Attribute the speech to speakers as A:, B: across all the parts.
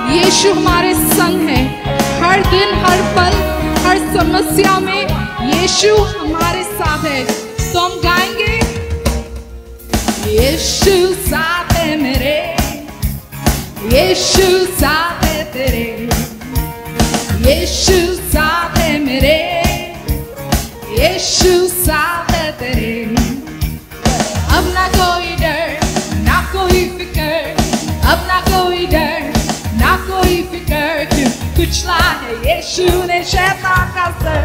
A: यीशु हमारे संग है, हर दिन हर पल हर समस्या में यीशु हमारे साथ है। तो हम गाएंगे, यीशु साथ है मेरे, यीशु साथ है तेरे, यीशु साथ है मेरे, यीशु साथ है तेरे। अब ना कोई डर, ना कोई फिक्र, अब ना कोई डर, ना कोई फिक्र, क्योंकि कुचला है यीशु ने शैतान का सर।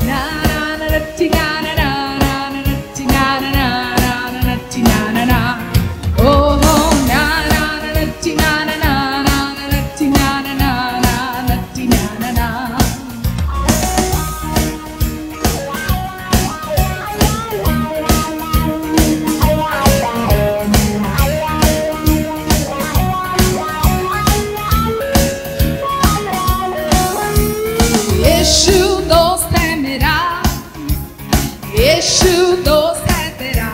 A: ना ना ना रट्टी ना ना ना ना ना रट्टी ना ना ना ना ना रट्टी ना ना ना, ओ हो ना ना ना रट्टी ना ना ना ना ना रट्टी ना ना ना ना रट्टी ना ना ना। यीशु दोस्त है मेरा, यीशु दोस्त है तेरा,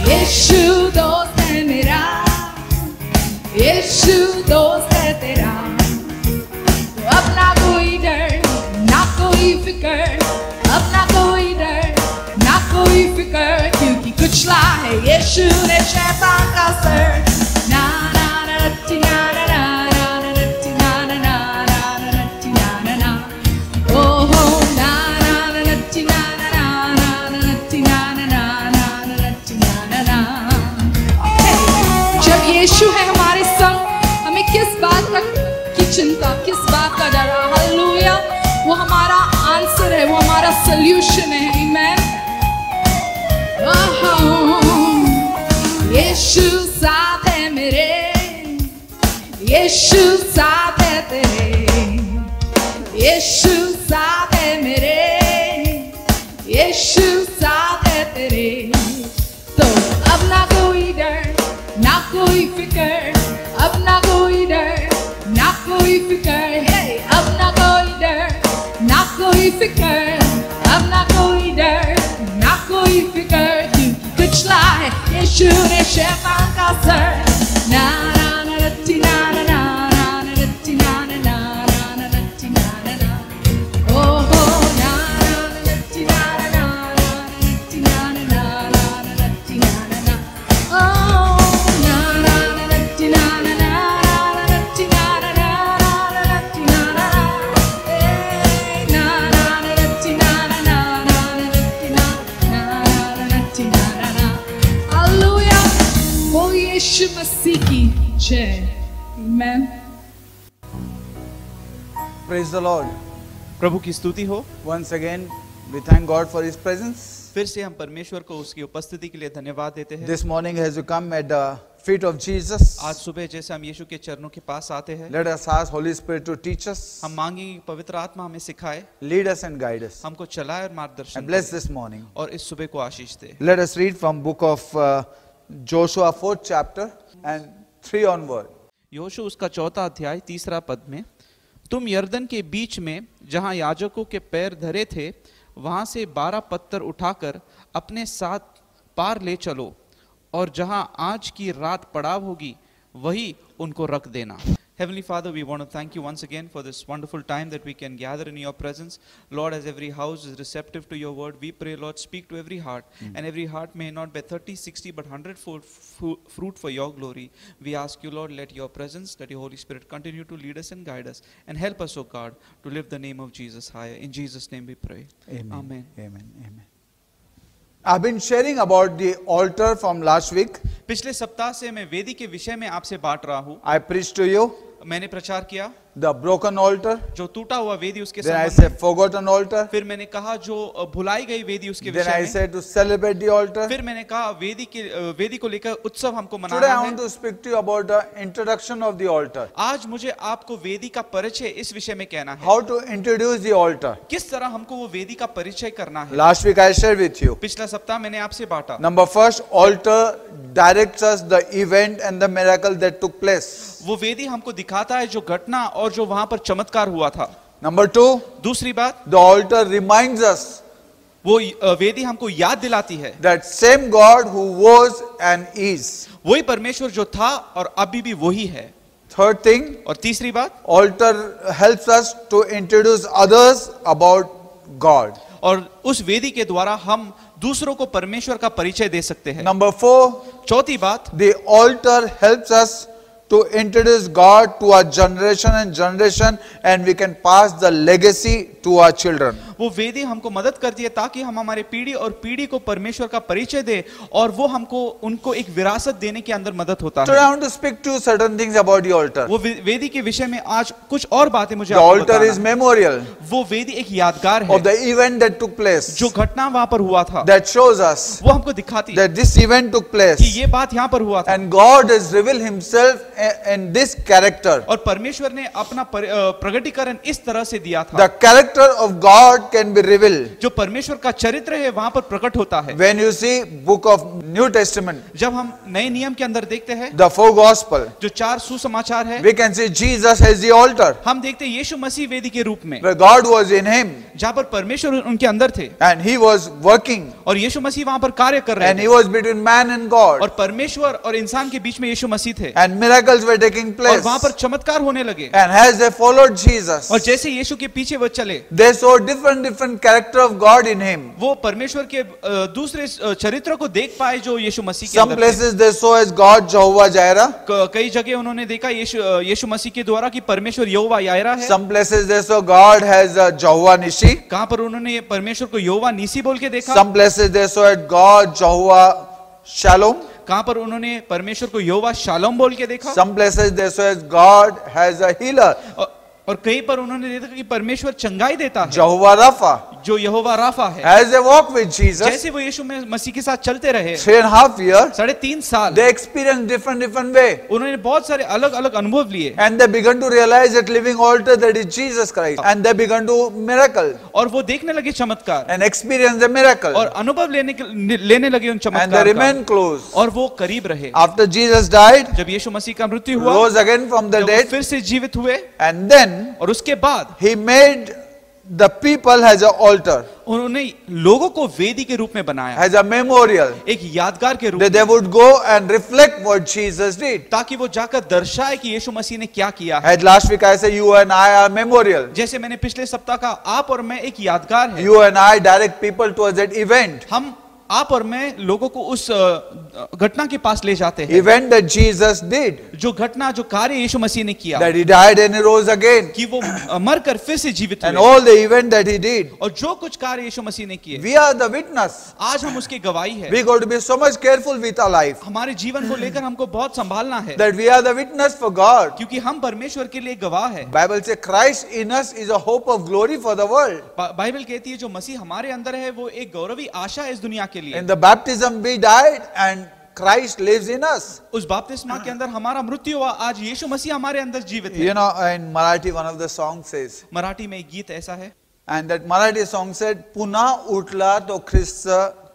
A: यीशु दोस्त है मेरा, यीशु दोस्त है तेरा। तो अब ना कोई डर, ना कोई फिक्र, अब ना कोई डर, ना कोई फिक्र, क्योंकि कुचला है यीशु ने शैतान का सर। ना ना ना रट्टी ना ना ना ना ना रट्टी ना ना ना ना ना रट्टी ना ना ना, ओ हो ना ना ना रट्टी ना ना ना ना ना रट्टी ना ना ना ना ना रट्टी ना ना ना। जब यीशु है हमारे संग, हमें किस बात की चिंता, किस बात का डर? हालेलुया, वो हमारा आंसर है, वो हमारा सल्यूशन है। आमीन। यीशु साथ है मेरे, यीशु साथ है तेरे, यीशु साथ है मेरे, यीशु साथ है तेरे। तो अब ना कोई डर, ना कोई फिक्र, अब ना कोई डर, ना कोई फिक्र, हे अब ना कोई डर, ना कोई फिक्र, अब ना कोई डर, ना कोई फिक्र, क्योंकि कुचला है यीशु ने शैतान का सर। ना ना ना रट्टी ना ना ना ना ना रट्टी ना ना ना ना ना रट्टी ना ना ना, ओ हो ना ना ना रट्टी ना ना ना ना रट्टी ना ना ना ना रट्टी ना ना ना, ओ ना ना ना रट्टी ना ना ना ना रट्टी ना ना ना रट्टी ना ना ना, ए ना ना ना रट्टी ना ना ना ना रट्टी ना ना रट्टी ना ना ना। हालेलुया, ओ यीशु मसीह की जय। आमीन।
B: Praise the Lord.
C: प्रभु की स्तुति हो।
B: Once again, we thank God for His presence.
C: फिर से हम परमेश्वर को उसकी उपस्थिति के लिए धन्यवाद देते हैं।
B: This morning, as you come at the feet of Jesus,
C: आज सुबह जैसे हम यीशु के चरणों के पास आते हैं,
B: let us ask Holy Spirit to teach us,
C: हम मांगेंगे कि पवित्र आत्मा हमें सिखाए,
B: lead us and guide us,
C: हमको चलाए और मार्गदर्शन
B: and bless
C: करे,
B: this morning.
C: और इस सुबह को आशीष दे।
B: Let us read from book of Joshua 4th chapter and 3 onward.
C: योशु उसका 4था अध्याय 3रा पद में, तुम यर्दन के बीच में जहां याजकों के पैर धरे थे, वहां से 12 पत्थर उठाकर अपने साथ पार ले चलो, और जहां आज की रात पड़ाव होगी वही उनको रख देना। Heavenly Father, we want to thank you once again for this wonderful time that we can gather in your presence. Lord, as every house is receptive to your word, we pray, Lord, speak to every heart, and every heart may not be 30, 60, but 100-fold fruit for your glory. We ask you, Lord, let your presence, let your Holy Spirit continue to lead us and guide us, and help us, O God, to lift the name of Jesus higher. In Jesus' name we pray.
B: Amen.
C: Amen.
B: Amen. Amen. I've been sharing about the altar from last week.
C: पिछले सप्ताह से मैं वेदी के विषय में आपसे बांट रहा हूँ।
B: I preached to you
C: मैंने प्रचार किया
B: the broken altar.
C: जो टूटा हुआ वेदी उसके
B: Then I
C: संबंध
B: say
C: में।
B: forgotten altar.
C: फिर मैंने कहा जो भुलाई गई वेदी उसके
B: Then I
C: विषय में।
B: say to celebrate the altar.
C: फिर मैंने कहा वेदी को लेकर उत्सव हमको
B: Today
C: मनाना
B: I
C: है।
B: want to speak to you about the introduction of the altar.
C: आज मुझे आपको वेदी का परिचय इस विषय में कहना है।
B: How to introduce the altar.
C: किस तरह हमको वो वेदी का परिचय करना है।
B: Last week I shared with you.
C: पिछला सप्ताह मैंने आपसे बांटा।
B: Number first, altar directs us the event and the miracle that took place.
C: वो वेदी हमको दिखाता है जो घटना और जो वहां पर चमत्कार हुआ था।
B: Number two,
C: दूसरी बात,
B: the altar reminds us
C: वो वेदी हमको याद दिलाती है
B: that same God who was and is.
C: वही परमेश्वर जो था और अभी भी वही है।
B: Third thing,
C: और तीसरी बात,
B: altar helps us to introduce others about God.
C: और उस वेदी के द्वारा हम दूसरों को परमेश्वर का परिचय दे सकते हैं।
B: Number four,
C: चौथी बात,
B: the altar helps us to introduce God to our generation and we can pass the legacy to our children.
C: वो वेदी हमको मदद करती है ताकि हम हमारे पीढ़ी और पीढ़ी को परमेश्वर का परिचय दे और वो हमको उनको एक विरासत देने के अंदर मदद होता
B: Today
C: है।
B: I want to speak to you certain things about the altar.
C: वो वेदी के विषय में आज कुछ और बातें मुझे
B: The
C: आपको
B: altar
C: बताना
B: is
C: है।
B: memorial
C: वो वेदी एक यादगार
B: of
C: है
B: the event that took place.
C: जो घटना वहां पर हुआ था
B: That shows us
C: वो हमको दिखाती है
B: that this event took
C: कि
B: place.
C: ये बात यहाँ पर हुआ था
B: And God has revealed himself in this character.
C: और परमेश्वर ने अपना प्रगटीकरण इस तरह से दिया था।
B: The character of God can be revealed
C: जो परमेश्वर का चरित्र है वहां पर प्रकट होता है।
B: when you see book of New Testament,
C: जब हम नए नियम के अंदर देखते हैं
B: the four gospel,
C: जो 4 सुसमाचार है,
B: we can see Jesus as the altar
C: हम देखते हैं यीशु मसीह वेदी के रूप में,
B: where God was in him
C: जहाँ पर परमेश्वर उनके अंदर थे
B: and he was working
C: और यीशु मसीह वहां पर कार्य कर रहे
B: and he
C: थे
B: was between man and God
C: और परमेश्वर और इंसान के बीच में यीशु मसीह थे
B: and miracles were taking
C: और
B: place.
C: वहां पर चमत्कार होने लगे
B: And as they followed Jesus,
C: और जैसे यीशु के पीछे वो चले
B: they saw different character of God in him.
C: वो परमेश्वर के दूसरे चरित्रों को देख पाए जो यीशु मसीह के
B: Some
C: अंदर थे।
B: places they saw as God Jehovah Jireh.
C: कई जगह उन्होंने देखा यीशु मसीह के द्वारा कि परमेश्वर यहोवा यायरा है।
B: Some places they saw God as Jehovah Nishi.
C: कहां पर उन्होंने परमेश्वर को यहोवा नीसी बोल के देखा।
B: Some places they saw as God Jehovah Shalom.
C: कहां पर उन्होंने परमेश्वर को यहोवा शालोम बोल के देखा।
B: Some places they saw as God as a healer,
C: और कहीं पर उन्होंने देखा कि परमेश्वर चंगाई देता है
B: Jehovah Rapha.
C: जो यहोवा राफा है।
B: As they walked with Jesus
C: जैसे वो यीशु मसीह के साथ चलते रहे
B: 3.5 years,
C: 3.5 साल,
B: they experienced different way.
C: उन्होंने बहुत सारे अलग अलग अनुभव लिए
B: And they began to realize that living altar that is Jesus Christ. And they began to miracle
C: और वो देखने लगे चमत्कार
B: and experience the miracle.
C: और अनुभव लेने लगे उन
B: And they
C: चमत्कार
B: remained close.
C: का और वो करीब रहे।
B: After Jesus died,
C: जब यीशु मसीह का मृत्यु हुआ,
B: rose again from the
C: जब वो
B: dead,
C: फिर से जीवित हुए
B: and then
C: और उसके बाद
B: he made the people as an altar,
C: उन्होंने लोगों को वेदी के रूप में बनाया,
B: as a memorial,
C: एक यादगार के रूप
B: that
C: में,
B: they would go and reflect what Jesus did.
C: ताकि वो जाकर दर्शाए कि यीशु मसीह ने क्या किया है।
B: As last week I said, you and I are memorial.
C: जैसे मैंने पिछले सप्ताह का आप और मैं एक यादगार है।
B: You and I direct people towards that event.
C: हम आप और मैं लोगों को उस घटना के पास ले जाते हैं,
B: Event that Jesus did.
C: जो घटना जो कार्य यीशु मसीह ने किया
B: That he died and he rose again.
C: कि वो मरकर फिर से जीवित
B: And
C: हुए
B: all the event that he did.
C: और जो कुछ कार्य यीशु मसीह ने किए
B: We are the witness.
C: आज हम उसकी गवाही है।
B: We got to be so much careful with our life.
C: हमारे जीवन को लेकर हमको बहुत संभालना है
B: That we are the witness for God.
C: क्योंकि हम परमेश्वर के लिए गवाह है।
B: Bible says Christ in us is a hope of glory for the world.
C: Bible कहती है जो मसीह हमारे अंदर है वो एक गौरवी आशा है इस दुनिया के लिए।
B: In the baptism we died and Christ lives in us.
C: उस बपतिस्मा के अंदर हमारा मृत्यु हुआ, आज यीशु मसीह हमारे अंदर जीवित है।
B: You know, in Marathi one of the songs says,
C: Marathi में एक गीत ऐसा है,
B: and that Marathi song said, पुन्हा उठला तो ख्रिस्त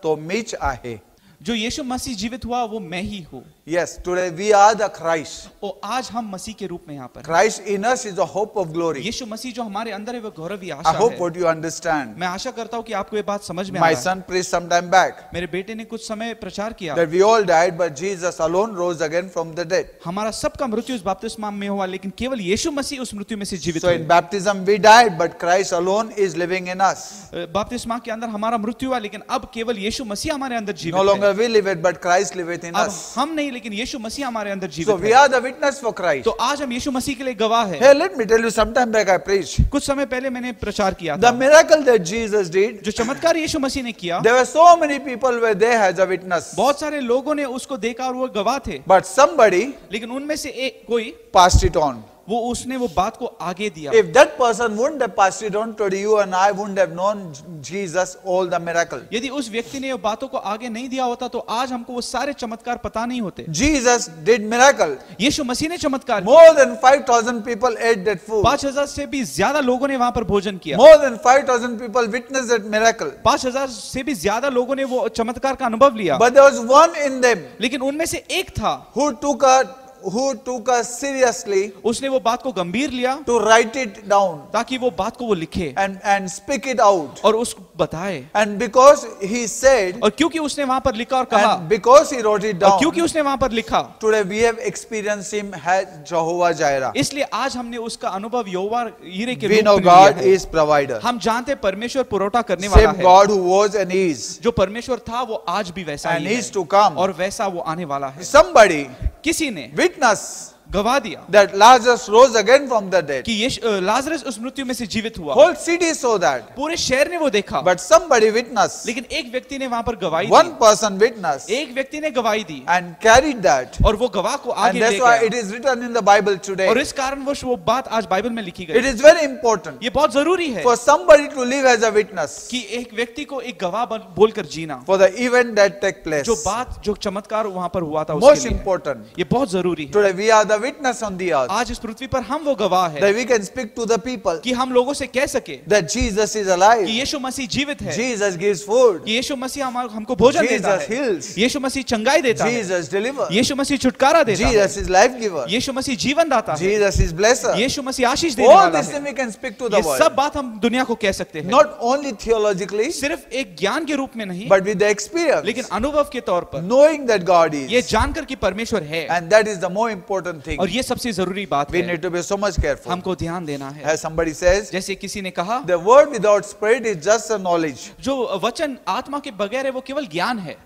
B: तो मीच आहे.
C: जो यीशु मसीह जीवित हुआ वो मैं ही हूँ।
B: Yes, today we are the Christ.
C: और आज हम मसीह के रूप में यहाँ पर,
B: Christ in us is the hope of glory.
C: यीशु मसीह जो हमारे अंदर है वो गौरवी
B: I
C: आशा
B: hope
C: है।
B: what you understand.
C: मैं आशा करता हूँ कि आपको ये बात समझ में आ
B: My
C: रहा है।
B: son preached some time back
C: मेरे बेटे ने कुछ समय प्रचार किया
B: that we all died, but Jesus alone rose again from the dead.
C: हमारा सबका मृत्यु उस बपतिस्मा में हुआ, लेकिन केवल यीशु मसीह उस मृत्यु में से जीवित
B: So in
C: हुए।
B: baptism we died, but Christ alone is living in us.
C: बपतिस्मा के अंदर हमारा मृत्यु हुआ, लेकिन अब केवल यीशु मसीह हमारे अंदर
B: No
C: जीवित है।
B: longer we live it, but Christ liveth in
C: अब
B: us.
C: हम नहीं, लेकिन यीशु मसीह हमारे अंदर
B: So
C: जीवित
B: we
C: है।
B: are the witness for Christ.
C: तो आज हम यीशु मसीह के लिए गवाह है।
B: Hey, let me tell you, some time back I preached.
C: कुछ समय पहले मैंने प्रचार किया
B: The
C: था,
B: miracle that Jesus did,
C: जो चमत्कार यीशु मसीह ने किया,
B: there were so many people were there as a witness.
C: बहुत सारे लोगों ने उसको देखा और वो गवाह थे,
B: But somebody
C: लेकिन उनमें से एक कोई
B: passed it on.
C: वो उसने वो बात को आगे दिया।
B: If that person wouldn't have passed it on to you and I wouldn't have known Jesus, all the miracle.
C: यदि उस व्यक्ति ने ये बातों को आगे नहीं दिया होता तो आज हमको वो सारे चमत्कार पता नहीं होते।
B: Jesus did miracle.
C: यीशु मसीह ने चमत्कार किया।
B: More than 5,000 people ate that food.
C: 5,000 से भी ज्यादा लोगों ने वहां पर भोजन किया।
B: More than 5,000 people witnessed that miracle.
C: 5,000 से भी ज्यादा लोगों ने वो चमत्कार का अनुभव लिया।
B: But there was one in them
C: लेकिन उनमें से एक था
B: who took us seriously
C: उसने वो बात को गंभीर लिया
B: to write it down
C: ताकि वो बात को वो लिखे
B: and speak it out.
C: और उसको बताए।
B: And because he said,
C: और क्योंकि उसने वहां पर लिखा और कहा,
B: and because he wrote it
C: और
B: down,
C: क्योंकि उसने वहां पर लिखा,
B: today we have experienced him as Jehovah Jireh.
C: इसलिए आज हमने उसका अनुभव यहोवा यीरे के
B: We
C: रूप
B: know
C: में लिया
B: God
C: है।
B: is provider.
C: हम जानते हैं परमेश्वर पुरोटा करने वाला
B: Same
C: है।
B: God who was and is
C: जो परमेश्वर था वो आज भी वैसा
B: and
C: ही
B: is
C: है
B: to come.
C: और वैसा वो आने वाला है।
B: Somebody
C: किसी ने
B: witness
C: गवाह दिया
B: that Lazarus rose again from the dead.
C: कि लाजरस उस मृत्यु में से जीवित हुआ।
B: Whole city saw that.
C: पूरे शहर ने वो देखा।
B: But somebody witnessed.
C: लेकिन एक व्यक्ति ने वहां पर गवाही
B: One
C: दी।
B: person witnessed
C: एक व्यक्ति ने गवाही दी
B: and carried that.
C: और वो गवाह को
B: And
C: आगे
B: that's
C: ले
B: why
C: गया।
B: it is written in the Bible today.
C: और इस कारणवश वो बात आज बाइबल में लिखी
B: It
C: गई।
B: is very important
C: ये बहुत जरूरी है
B: for somebody to live as a witness
C: कि एक व्यक्ति को एक गवाह बोलकर जीना।
B: for the event that took place.
C: जो चमत्कार वहां पर हुआ था
B: Most
C: उसके लिए
B: important.
C: ये बहुत जरूरी है।
B: Today we are the witness on the earth.
C: आज इस पृथ्वी पर हम वो गवाह है
B: That we can speak to the people
C: कि हम लोगों से कह सके
B: that Jesus is
C: कि
B: alive.
C: यीशु मसीह जीवित है,
B: Jesus gives food.
C: कि यीशु मसीह हमको भोजन देता
B: Jesus
C: है,
B: heals.
C: यीशु मसीह चंगाई देता है,
B: Jesus delivers.
C: यीशु मसीह छुटकारा देता है,
B: Jesus is life giver.
C: यीशु मसीह जीवन दाता है,
B: Jesus is blesser.
C: यीशु मसीह आशीष देने
B: All
C: वाला
B: this thing
C: है।
B: we can speak to the
C: ये सब
B: world.
C: बात हम दुनिया को कह सकते हैं,
B: Not only theologically,
C: सिर्फ एक ज्ञान के रूप में नहीं
B: but with the experience.
C: लेकिन अनुभव के तौर पर,
B: Knowing that God
C: ये
B: is.
C: जानकर कि परमेश्वर है।
B: And that is the more important thing.
C: और ये सबसे जरूरी बात
B: We
C: है,
B: need to be so much careful.
C: हमको ध्यान देना है।
B: As somebody says,
C: जैसे किसी ने कहा,
B: the word without spirit is just a knowledge.
C: जो वचन आत्मा के बगैर है वो केवल ज्ञान है,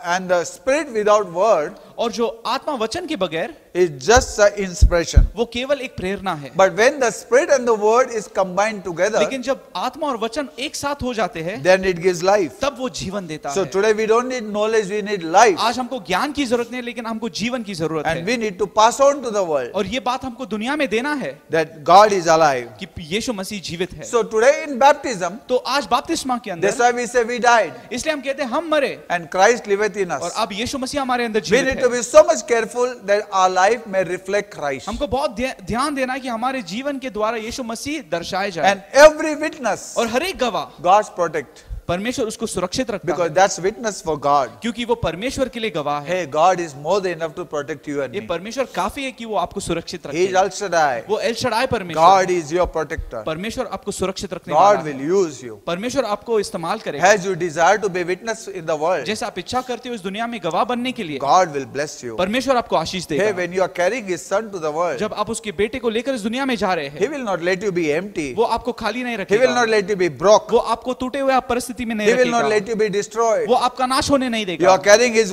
B: And the spirit without word
C: और जो आत्मा वचन के बगैर
B: is just an inspiration.
C: वो केवल एक प्रेरणा है।
B: But when the spirit and the word is combined together,
C: लेकिन जब आत्मा और वचन एक साथ हो जाते हैं
B: then it gives life.
C: तब वो जीवन देता
B: So
C: है।
B: today we don't need knowledge, we need life.
C: आज हमको ज्ञान की जरूरत नहीं लेकिन हमको जीवन की जरूरत
B: And
C: है
B: we need to pass on to the world
C: और ये बात हमको दुनिया में देना है
B: that God is alive.
C: कि यीशु मसीह जीवित है।
B: So today in baptism,
C: तो आज बपतिस्मा के
B: that's
C: अंदर
B: why we say we died
C: इसलिए हम कहते हैं हम मरे
B: and Christ liveth in
C: और
B: us.
C: अब यीशु मसीह हमारे अंदर
B: We
C: जीवित
B: need to
C: है।
B: be so much careful that our life may reflect Christ.
C: हमको बहुत ध्यान देना है कि हमारे जीवन के द्वारा यीशु मसीह दर्शाए जाए
B: And every witness,
C: और हर एक गवाह
B: God's protect.
C: परमेश्वर उसको सुरक्षित रखता
B: Because
C: है
B: that's witness for God.
C: क्योंकि वो परमेश्वर के लिए गवाह है।
B: Hey, God is more than enough to protect you and
C: ये
B: me.
C: परमेश्वर काफी है कि वो आपको सुरक्षित
B: He is
C: रखे।
B: El Shaddai.
C: वो एल शडाई परमेश्वर
B: God is your protector.
C: परमेश्वर आपको सुरक्षित रखने वाला
B: God
C: है।
B: will use you.
C: परमेश्वर आपको इस्तेमाल करेगा।
B: As you desire to be witness in the world,
C: जैसे आप इच्छा करते हो इस दुनिया में गवाह बनने के लिए
B: God will bless you.
C: परमेश्वर आपको आशीष
B: Hey,
C: देगा।
B: when you are carrying His Son to the world,
C: जब आप उसके बेटे को लेकर इस दुनिया में जा रहे
B: He
C: हैं
B: will not let you be empty.
C: वो आपको खाली नहीं
B: He will not
C: रखेगा,
B: let you be broke.
C: वो आपको टूटे हुए परिस्थिति में नहीं
B: He will not
C: रखेगा,
B: let you be destroyed.
C: वो आपका नाश होने नहीं
B: You
C: देगा।
B: are carrying His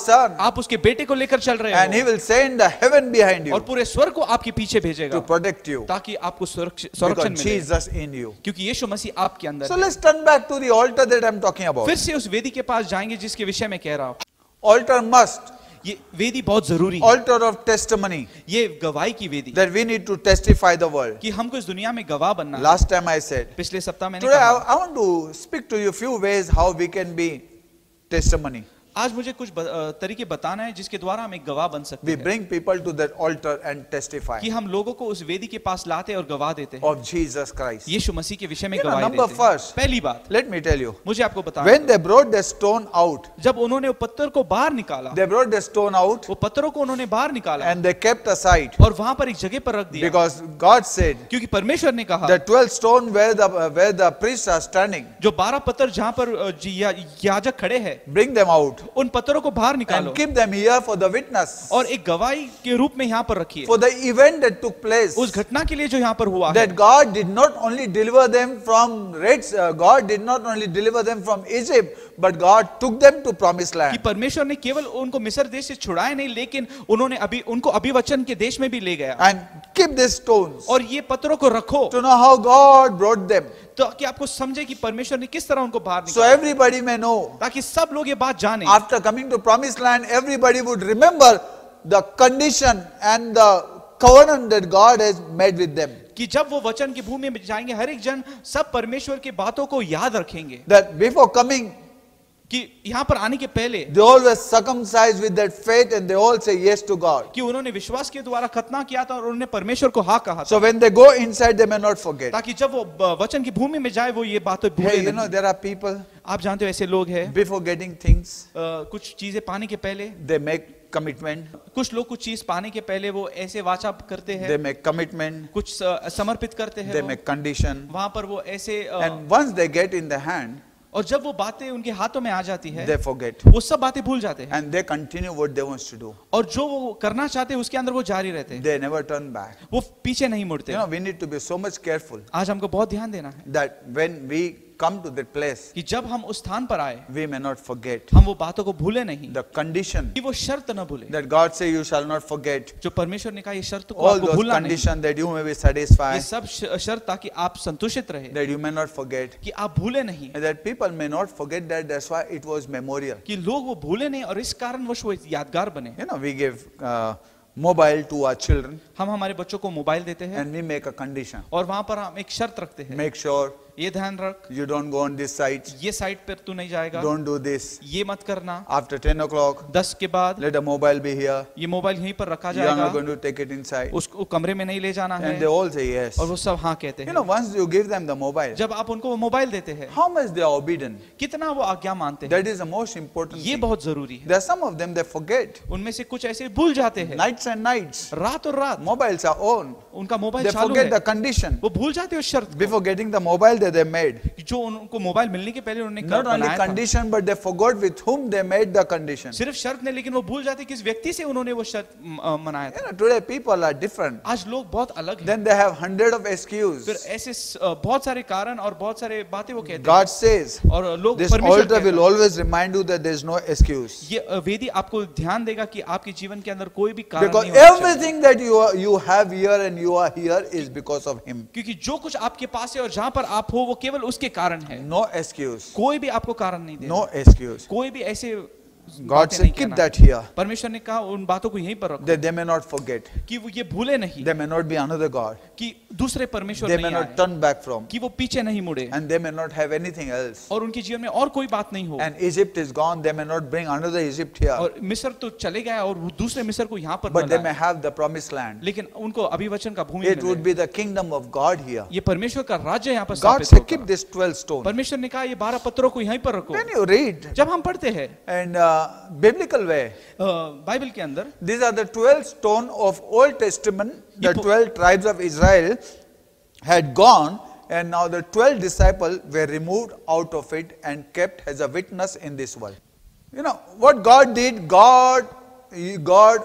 B: Son,
C: आप उसके बेटे को लेकर चल रहे
B: and He
C: हो
B: will send the heaven behind
C: और
B: you
C: पूरे स्वर्ग को आपके पीछे भेजेगा
B: to protect you.
C: ताकि आपको संरक्षण
B: Because
C: मिले
B: Jesus in you.
C: क्योंकि यीशु मसीह आपके अंदर
B: So
C: है।
B: let's turn back to the altar that I'm talking about.
C: फिर से उस वेदी के पास जाएंगे जिसके विषय में कह रहा हूँ।
B: Altar must,
C: ये वेदी बहुत जरूरी है,
B: altar of testimony,
C: ये गवाही की वेदी
B: that we need to testify the world.
C: कि हमको इस दुनिया में गवाह बनना है।
B: Last time I said,
C: पिछले सप्ताह मैंने
B: today
C: कहा,
B: I want to speak to you few ways how we can be testimony.
C: आज मुझे कुछ तरीके बताना है जिसके द्वारा हम एक गवाह बन सकते
B: We
C: हैं
B: bring people to that altar and testify
C: कि हम लोगों को उस वेदी के पास लाते और गवाह देते हैं
B: of Jesus Christ.
C: यीशु मसीह के विषय में
B: You know,
C: गवाही
B: number
C: देते हैं।
B: first,
C: पहली बात
B: let me tell you,
C: मुझे आपको बताना
B: when they brought the stone out,
C: जब उन्होंने वो पत्थर को बाहर निकाला,
B: they brought the stone out
C: वो पत्थरों को उन्होंने बाहर निकाला
B: and they kept aside
C: और वहां पर एक जगह पर रख दिया
B: because God said
C: क्योंकि परमेश्वर ने कहा
B: the 12 stone where the priests are standing,
C: जो 12 पत्थर जहां पर याजक खड़े हैं
B: bring them out
C: उन पत्थरों को बाहर निकालो
B: and keep them here for the witness,
C: और एक गवाही के रूप में यहाँ पर रखिए
B: for the event that took place.
C: उस घटना के लिए जो यहाँ पर हुआ है
B: That God did not only deliver them from God did not only deliver them from Egypt, but God took them to promised
C: कि
B: land.
C: परमेश्वर ने केवल उनको मिस्र देश से छुड़ाया नहीं लेकिन उन्होंने उनको अभिवचन के देश में भी ले गया
B: And keep these stones
C: और ये पत्थरों को रखो
B: to know how God brought them.
C: तो कि आपको समझे कि परमेश्वर ने किस तरह उनको बाहर
B: So
C: निकाला
B: everybody may know.
C: ताकि सब लोग ये बात जाने
B: After coming to promised land, everybody would remember the condition and the covenant that God has made with them.
C: कि जब वो वचन की भूमि में जाएंगे हर एक जन सब परमेश्वर की बातों को याद रखेंगे
B: That before coming,
C: कि यहाँ पर आने के पहले
B: they always circumcised with that faith and they all say yes to God.
C: कि उन्होंने विश्वास के द्वारा खतना किया था और उन्होंने परमेश्वर को हाँ कहा था
B: So when they go inside, they may not forget.
C: ताकि जब वो वचन की भूमि में जाए वो ये बातें भूले
B: Hey, you
C: नहीं।
B: know, there are people,
C: आप जानते हो ऐसे लोग हैं
B: before getting things,
C: कुछ चीजें पाने के पहले
B: they make commitment.
C: कुछ लोग कुछ चीज पाने के पहले वो ऐसे वाचा करते हैं
B: They make commitment.
C: कुछ समर्पित करते हैं
B: They
C: वो।
B: make condition.
C: वहां पर वो ऐसे
B: And once they get in the hand,
C: और जब वो बातें उनके हाथों में आ जाती है
B: they forget.
C: वो सब बातें भूल जाते हैं
B: And they continue what they want to do.
C: और जो वो करना चाहते हैं उसके अंदर वो जारी रहते हैं
B: They never turn back.
C: वो पीछे नहीं मुड़ते
B: You know, we need to be so much careful
C: आज हमको बहुत ध्यान देना है
B: that when we come to that place,
C: कि जब हम उस स्थान पर आए
B: we may not forget
C: हम वो बातों को भूले नहीं
B: the condition
C: कि वो शर्त न भूले
B: that God say you shall not forget.
C: जो परमेश्वर ने कहा ये शर्त को
B: All
C: आपको
B: those
C: भूलना नहीं
B: conditions that you may be
C: ये
B: satisfied,
C: सब शर्त ताकि आप संतुष्ट रहे
B: that you may not forget.
C: कि आप भूले नहीं
B: And that people may not forget that, that's why it was memorial.
C: कि लोग वो भूले नहीं और इस कारणवश वो यादगार बने
B: You know, we give mobile to our children
C: हम हमारे बच्चों को मोबाइल देते हैं
B: and we make a condition.
C: और वहां पर हम एक शर्त रखते हैं
B: Make sure
C: ये ध्यान रख
B: you don't go on this site,
C: ये साइट पर तू नहीं जाएगा
B: don't do this.
C: ये मत करना
B: After 10 o'clock,
C: 10 के बाद
B: let the mobile be here.
C: ये मोबाइल यहीं पर रखा
B: You are
C: जाएगा
B: not going to take it inside.
C: उसको कमरे में नहीं ले जाना है
B: And they all say yes.
C: और वो सब हाँ कहते
B: You
C: हैं
B: know, once you give them the mobile,
C: जब आप उनको वो मोबाइल देते हैं
B: how much they are obedient.
C: कितना वो आज्ञा मानते हैं
B: That is the most important
C: ये
B: thing.
C: बहुत जरूरी है
B: There are some of them they forget.
C: उनमें से कुछ ऐसे भूल जाते हैं
B: Nights and nights,
C: रात और रात
B: mobiles are on.
C: उनका मोबाइल
B: They
C: चालू
B: forget the
C: है
B: condition.
C: वो भूल जाते हैं उस शर्त
B: Before getting the mobile that they made.
C: को जो उनको मोबाइल मिलने के पहले उन्होंने
B: Not only
C: बनाया था
B: condition, but they forgot with whom they made the condition.
C: सिर्फ शर्त नहीं लेकिन वो भूल जाते किस व्यक्ति से उन्होंने वो शर्त मनाया था
B: You know, today people are different.
C: आज लोग बहुत अलग हैं
B: Then they have hundred of
C: फिर
B: excuses.
C: ऐसे बहुत सारे कारण और बहुत सारे बातें वो कहते
B: God says,
C: हैं और लोग
B: this
C: परमेश्वर
B: altar
C: कहता
B: will
C: है,
B: always remind you that there is no excuse.
C: ये वेदी आपको ध्यान देगा कि आपके जीवन के अंदर कोई भी कारण
B: Because
C: नहीं होना चाहिए।
B: everything that you have here and you are here is because of Him.
C: क्योंकि जो कुछ आपके पास है और जहां पर आप हो वो केवल उसके कारण है
B: No excuse.
C: कोई भी आपको कारण नहीं देगा
B: No excuse.
C: कोई भी ऐसे
B: God
C: बातें
B: said,
C: नहीं
B: keep
C: कहना।
B: that here.
C: परमेश्वर ने कहा उन बातों को यहीं पर रखो
B: That they may not forget.
C: कि वो ये भूले नहीं
B: They may not be another God.
C: कि दूसरे परमेश्वर
B: They
C: नहीं
B: may not
C: आए
B: turn back from.
C: कि वो पीछे नहीं मुड़े
B: And they may not have anything else.
C: और उनके जीवन में और कोई बात नहीं हो
B: And Egypt is gone. They may not bring another Egypt here.
C: और मिस्र तो चले गए और वो दूसरे मिस्र को यहाँ पर
B: But they may
C: बनाया
B: have the promised land.
C: लेकिन उनको अभिवचन का भूमि
B: It would
C: मिले
B: be the kingdom of God here.
C: ये परमेश्वर का राज्य यहाँ पर
B: God
C: स्थापित
B: said, keep
C: होगा
B: this 12 stone.
C: परमेश्वर ने कहा ये 12 पत्थरों को यहीं पर रखो
B: When you read
C: जब हम पढ़ते हैं
B: and biblical way,
C: बाइबल के अंदर
B: these are the 12 stone of Old Testament. The 12 tribes of Israel had gone, and now the 12 disciples were removed out of it and kept as a witness in this world. You know what God did? God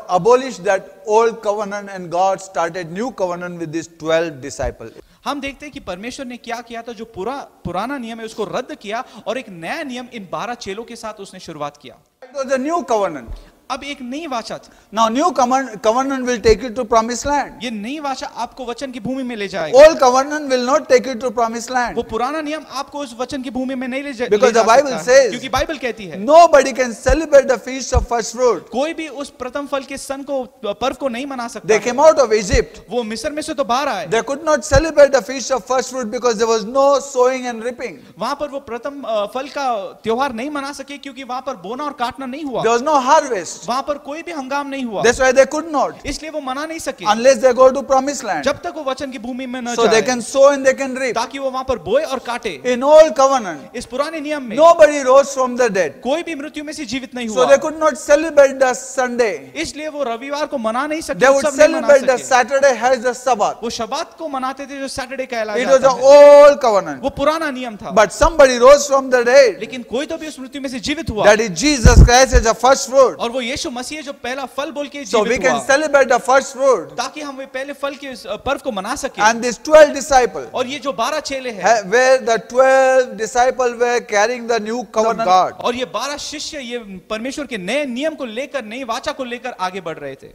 B: abolished that old covenant and God started new covenant with these 12 disciples.
C: हम देखते हैं कि परमेश्वर ने क्या किया था जो पुराना नियम है उसको रद्द किया और एक नया नियम इन 12 चेलों के साथ उसने शुरुआत किया
B: It was a new covenant.
C: अब एक नई वाचा थी
B: Now new covenant will take you to promised land.
C: ये नई वाचा आपको वचन की भूमि में ले जाएगी
B: Old covenant will not take you to promised land.
C: वो पुराना नियम आपको उस वचन की भूमि में नहीं ले
B: Because
C: जा
B: the Bible
C: सकता।
B: says-
C: क्योंकि बाइबल कहती है
B: Nobody can celebrate the feast of first fruit.
C: कोई भी उस प्रथम फल के सन को पर्व को नहीं मना सकता
B: They
C: है।
B: came out of Egypt.
C: वो मिस्र में से तो बाहर आए
B: They could not celebrate the feast of first fruit because there was no sowing and reaping.
C: वहां पर वो प्रथम फल का त्योहार नहीं मना सके क्योंकि वहां पर बोना और काटना नहीं हुआ
B: There was no harvest.
C: वहां पर कोई भी हंगाम नहीं हुआ
B: That's why they could not.
C: इसलिए वो मना नहीं सके
B: Unless they go to promised land.
C: जब तक वो वचन की भूमि में न
B: So they
C: जाए
B: can sow and they can reap.
C: ताकि वो वहां पर बोए और काटे
B: In old covenant,
C: इस पुराने नियम में
B: nobody rose from the dead.
C: कोई भी मृत्यु में से जीवित नहीं
B: So
C: हुआ
B: they could not celebrate the Sunday.
C: इसलिए वो रविवार को मना नहीं सके
B: They would
C: उत्सव नहीं मना
B: celebrate the
C: सके।
B: Saturday as the Sabbath.
C: वो शबात को मनाते थे जो सैटरडे कहलाया
B: It was
C: जाता
B: an
C: है
B: old covenant.
C: वो पुराना नियम था
B: But somebody rose from the dead.
C: लेकिन कोई तो भी उस मृत्यु में से जीवित हुआ
B: That is Jesus Christ as the first fruit.
C: और वो यीशु मसीह है जो पहला फल बोल के
B: So we
C: जीवित
B: can
C: हुआ
B: celebrate the first fruit.
C: ताकि हम वे पहले फल के पर्व को मना सके
B: And these 12 disciples,
C: और ये जो 12 चेले हैं
B: where the 12 disciples were carrying the new covenant of God.
C: और ये 12 शिष्य ये परमेश्वर के नए नियम को लेकर नई वाचा को लेकर आगे बढ़ रहे थे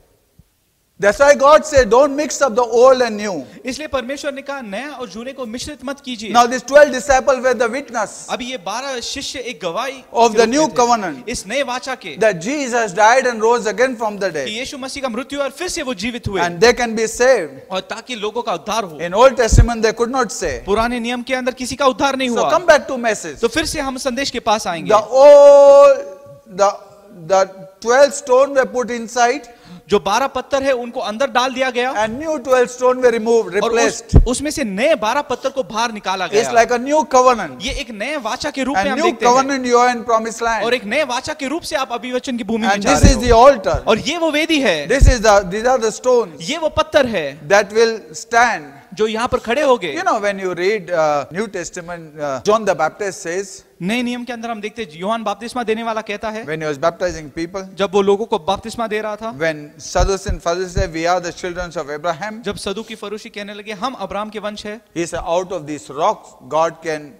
B: That's why God said, don't mix up the old and new.
C: इसलिए परमेश्वर ने कहा नया और जूने को मिश्रित मत कीजिए।
B: Now these 12 disciples were the witness
C: अभी ये 12 शिष्य एक गवाही
B: of
C: के
B: the
C: रूप
B: new
C: में थे,
B: covenant,
C: इस नए वाचा के,
B: that Jesus died and rose again from the
C: कि
B: dead,
C: यीशु मसीह का मृत्यु और फिर से वो जीवित हुए,
B: and they can be saved.
C: और ताकि लोगों का उद्धार हो।
B: In Old Testament they could not say.
C: पुराने नियम के अंदर किसी का उद्धार नहीं
B: So
C: हुआ।
B: come back to message.
C: तो फिर से हम संदेश के पास आएंगे।
B: The 12 stones were put inside,
C: जो 12 पत्थर है उनको अंदर डाल दिया गया,
B: and new 12 stones were removed,
C: और
B: replaced.
C: उसमें से नए 12 पत्थर को बाहर निकाला
B: It's
C: गया।
B: like a new covenant.
C: ये एक नए वाचा के रूप में
B: And
C: हम
B: new
C: देखते हैं,
B: covenant you are in promised
C: और
B: land.
C: एक नए वाचा के रूप से आप अभिवचन की भूमि में
B: And
C: जा
B: this
C: रहे
B: is the
C: हो,
B: altar.
C: और ये वो वेदी है,
B: These are the stones
C: ये वो पत्थर है
B: that will stand.
C: जो यहाँ पर खड़े हो गए।
B: You know, when you read New Testament, John the Baptist says,
C: नए नियम के अंदर हम देखते हैं यूहन्ना बपतिस्मा देने वाला कहता है,
B: when he was baptizing people,
C: जब वो लोगों को बपतिस्मा दे रहा था,
B: when Sadducees and Pharisees said, we are the children of Abraham,
C: जब सदू की फरूशी कहने लगे हम अब्राहम के वंश है,
B: he said, out of these rocks, God can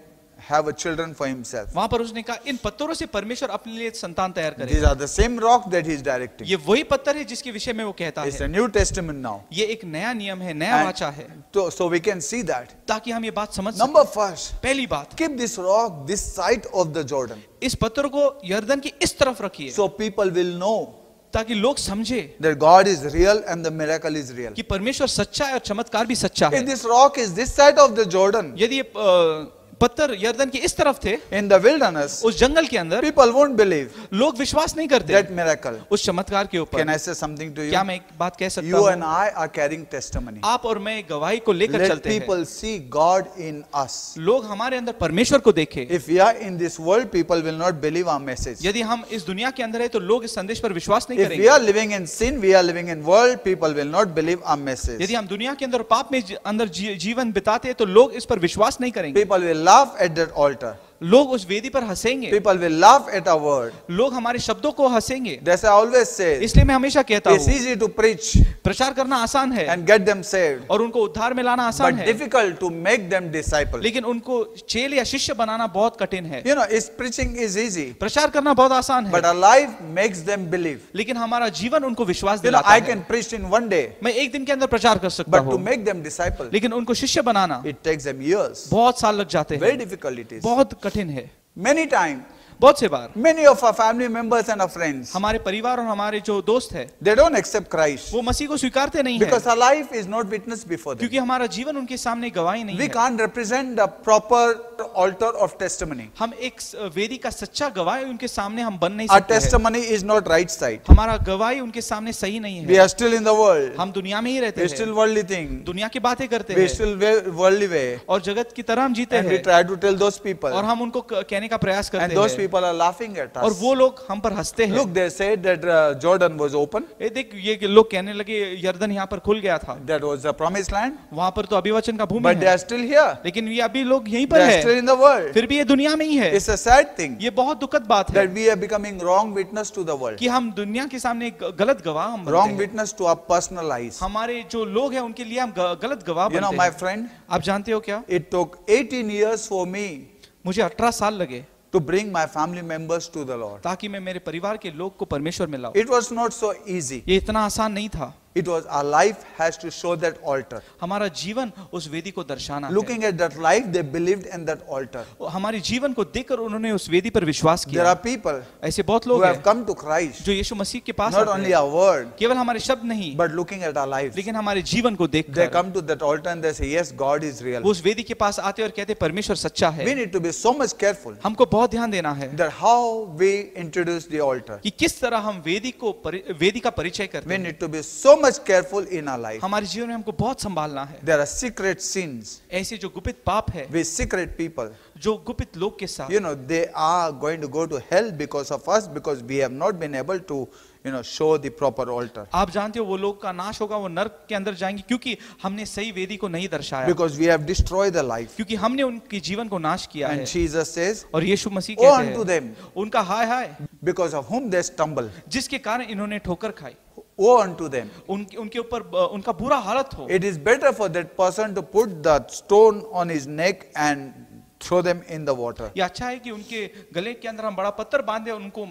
B: have a children for himself.
C: वहां पर उसने कहा इन पत्थरों से परमेश्वर अपने लिए संतान तैयार
B: These
C: करेगा।
B: are the same rock that he is directing.
C: ये वही पत्थर है जिसके विषय में वो कहता
B: It's a
C: है।
B: New Testament now.
C: ये एक नया नियम है, नया वाचा है,
B: So we can see that.
C: ताकि हम ये बात समझ सकें।
B: Number first,
C: पहली बात,
B: keep this rock this side of the Jordan.
C: इस पत्थर को यर्दन की इस तरफ रखिए,
B: So people will know
C: ताकि लोग समझे
B: that God is real and the miracle is real.
C: कि परमेश्वर सच्चा है और चमत्कार भी सच्चा है।
B: If this rock is this side of the Jordan,
C: यदि ये पत्थर यर्दन की इस तरफ थे,
B: in the wilderness,
C: उस जंगल के अंदर,
B: people won't believe
C: लोग विश्वास नहीं करते
B: that miracle.
C: उस चमत्कार के ऊपर।
B: Can I say something to you?
C: क्या मैं एक बात कह सकता
B: You and
C: हूँ?
B: I are carrying testimony.
C: आप और मैं गवाही को लेकर
B: Let
C: चलते हैं।
B: people see God in us.
C: लोग हमारे अंदर परमेश्वर को देखें।
B: If we are in this world, people will not believe our message.
C: यदि हम इस दुनिया के अंदर है तो लोग इस संदेश पर विश्वास नहीं
B: If we
C: करेंगे।
B: are living in sin, we are living in world, people will not believe our message.
C: यदि हम दुनिया के अंदर पाप में अंदर जीवन बिताते हैं तो लोग इस पर विश्वास नहीं करेंगे।
B: People will laugh at that altar.
C: लोग उस वेदी पर हंसेंगे,
B: People will laugh at our word.
C: लोग हमारे शब्दों को हंसेंगे।
B: That's why I always say,
C: इसलिए मैं हमेशा कहता
B: it's
C: हूँ
B: easy to preach
C: प्रचार करना आसान है
B: and get them saved,
C: और उनको उद्धार में लाना आसान
B: but
C: है,
B: difficult to make them disciples.
C: लेकिन उनको चेल या शिष्य बनाना बहुत कठिन है।
B: You know, it's preaching is easy,
C: प्रचार करना बहुत आसान
B: but
C: है,
B: our life makes them believe.
C: लेकिन हमारा जीवन उनको विश्वास
B: You know,
C: दिलाता
B: I
C: है।
B: can preach in one day,
C: मैं एक दिन के अंदर प्रचार कर सकता
B: but to
C: हूँ,
B: make them disciples,
C: लेकिन उनको शिष्य बनाना
B: it takes them years.
C: बहुत साल लग जाते
B: Very
C: हैं,
B: difficult it is.
C: बहुत कठिन है।
B: Many times,
C: बहुत से बार
B: many of our family members and our friends,
C: हमारे परिवार और हमारे जो दोस्त है
B: they don't accept Christ
C: वो मसीह को स्वीकारते नहीं है,
B: because our life is not witnessed before them.
C: क्योंकि हमारा जीवन उनके सामने गवाही नहीं
B: We
C: है।
B: can't represent the proper altar of testimony.
C: हम एक वेदी का सच्चा गवाही उनके सामने हम बन नहीं
B: Our
C: सकते हैं।
B: testimony is not right side.
C: हमारा गवाही उनके सामने सही नहीं
B: We
C: है।
B: are still in the world.
C: हम दुनिया में ही रहते
B: We
C: हैं,
B: still worldly thing.
C: दुनिया की बातें करते
B: We
C: हैं
B: still worldly way.
C: और जगत की तरह हम जीते
B: And we
C: हैं,
B: try to tell those people.
C: और हम उनको कहने का प्रयास
B: And
C: करते
B: those
C: हैं,
B: people are laughing at
C: और
B: us.
C: वो लोग हम पर हंसते हैं।
B: Look, they said that Jordan was open.
C: ये देख, ये लोग कहने लगे यर्दन यहाँ पर खुल गया था,
B: That was the promised land.
C: वहां पर तो अभिवचन का भूमि
B: But they
C: है,
B: are still here.
C: लेकिन ये अभी लोग यहीं पर
B: They are
C: है,
B: still in the world.
C: फिर भी ये दुनिया में ही है।
B: It's a sad thing
C: ये बहुत दुखद बात है
B: that we are becoming wrong witness to the world.
C: कि हम दुनिया के सामने एक गलत गवाह हम बनते
B: Wrong
C: हैं।
B: witness to our personal lives.
C: हमारे जो लोग हैं उनके लिए हम गलत गवाह
B: You know,
C: बनते
B: my
C: हैं।
B: friend,
C: आप जानते हो क्या,
B: it took 18 years for me
C: मुझे 18 साल लगे
B: to bring my family members to the Lord.
C: ताकि मैं मेरे परिवार के लोग को परमेश्वर में लाऊं।
B: It was not so easy.
C: ये इतना आसान नहीं था।
B: It was our life has to show that altar.
C: हमारा जीवन उस वेदी को दर्शाना है।
B: Looking at that life, they believed in that altar.
C: हमारे जीवन को देखकर उन्होंने उस वेदी पर विश्वास
B: There
C: किया।
B: are people
C: ऐसे बहुत
B: who
C: लोग
B: have
C: हैं
B: come to Christ,
C: जो यीशु मसीह के पास
B: not
C: आते
B: only
C: हैं,
B: our word,
C: केवल हमारे शब्द नहीं,
B: but looking at our lives.
C: लेकिन हमारे जीवन को
B: They
C: देखकर
B: come to that altar and they say, yes, God is real.
C: वो उस वेदी के पास आते और कहते परमेश्वर सच्चा
B: We
C: है।
B: need to be so much careful
C: हमको बहुत ध्यान देना है
B: that how we introduce the altar.
C: कि किस तरह हम वेदी का परिचय करते
B: We
C: हैं।
B: need to be so much careful in our life.
C: हमारे जीवन में हमको बहुत संभालना है।
B: There are secret sins
C: ऐसे जो गुपित पाप है,
B: with secret people.
C: जो गुपित लोग के साथ,
B: You know, they are going to go to hell because of us, because we have not been able to, show the proper altar.
C: आप जानते हो वो लोग का नाश होगा, वो नर्क के अंदर जाएंगे क्योंकि हमने सही वेदी को नहीं दर्शाया,
B: Because we have destroyed the life.
C: क्योंकि हमने उनके जीवन को नाश किया
B: And
C: है।
B: Jesus says,
C: और यीशु मसीह
B: "Woe
C: कहते
B: unto
C: हैं
B: them,
C: उनका हाय हाय,
B: because of whom they stumble.
C: जिसके कारण इन्होंने ठोकर खाई,
B: Woe unto them.
C: उनके ऊपर उनका बुरा हालत हो।
B: It is better for that person to put the stone on his neck and throw them in the water.
C: ये अच्छा है कि उनके गले के अंदर हम बड़ा पत्थर बांधे, उनको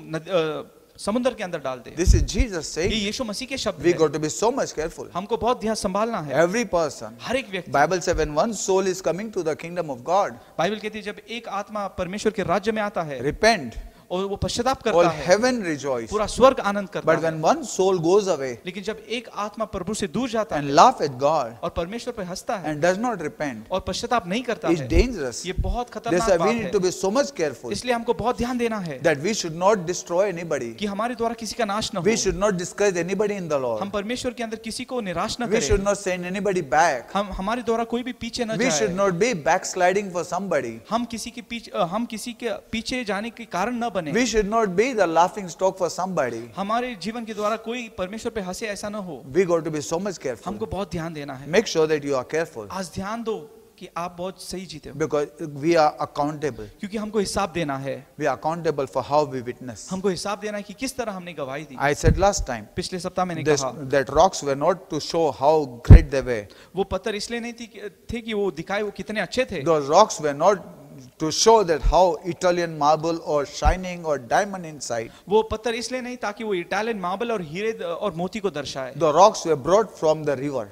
C: समुद्र के अंदर डाल दे।
B: This is Jesus
C: ये
B: saying.
C: यीशु मसीह के शब्द
B: We
C: हैं।
B: got to be so much careful.
C: हमको बहुत ध्यान संभालना है।
B: Every person.
C: हर एक व्यक्ति।
B: Bible says when one soul is coming to the kingdom of God,
C: Bible कहती है जब एक आत्मा परमेश्वर के राज्य में आता है
B: repent,
C: और वो पश्चाताप
B: all
C: करता है,
B: heaven rejoice.
C: पूरा स्वर्ग आनंद करता
B: But
C: है।
B: when one soul goes away
C: लेकिन जब एक आत्मा प्रभु से दूर जाता
B: and
C: है
B: laugh at God
C: और परमेश्वर पे हंसता है
B: and does not repent,
C: और पश्चाताप नहीं करता
B: it's
C: है,
B: dangerous.
C: ये बहुत
B: That's
C: खतरनाक
B: why
C: बात
B: we need to
C: है।
B: be so much careful
C: इसलिए हमको बहुत ध्यान देना है
B: that we should not destroy anybody.
C: कि हमारे द्वारा किसी का नाश न
B: We
C: हो।
B: should not discourage anybody in the Lord.
C: हम परमेश्वर के अंदर किसी को निराश न
B: We should
C: करें।
B: not send anybody back.
C: हम हमारे द्वारा कोई भी पीछे न
B: We should
C: जाए।
B: not be backsliding for somebody.
C: हम किसी के पीछे जाने के कारण न बने।
B: We should not be the laughing stock for somebody.
C: हमारे जीवन के द्वारा कोई परमेश्वर पे हंसे ऐसा न हो।
B: We got to be so much careful.
C: हमको बहुत ध्यान देना है।
B: Make sure that you are careful
C: आज ध्यान दो कि आप बहुत सही जीते हो,
B: because we are accountable.
C: क्योंकि हमको हिसाब देना है।
B: We are accountable for how we witness.
C: हमको हिसाब देना है कि किस तरह हमने गवाही दी।
B: I said last time
C: पिछले सप्ताह मैंने
B: this,
C: कहा
B: that rocks were not to show how great they were.
C: वो पत्थर इसलिए नहीं थे कि वो दिखाए वो कितने अच्छे थे।
B: Those rocks were not to show that how Italian marble or shining or diamond inside.
C: वो पत्थर इसलिए नहीं ताकि वो इटालियन मार्बल और हीरे और मोती को दर्शाए।
B: The rocks were brought from the river,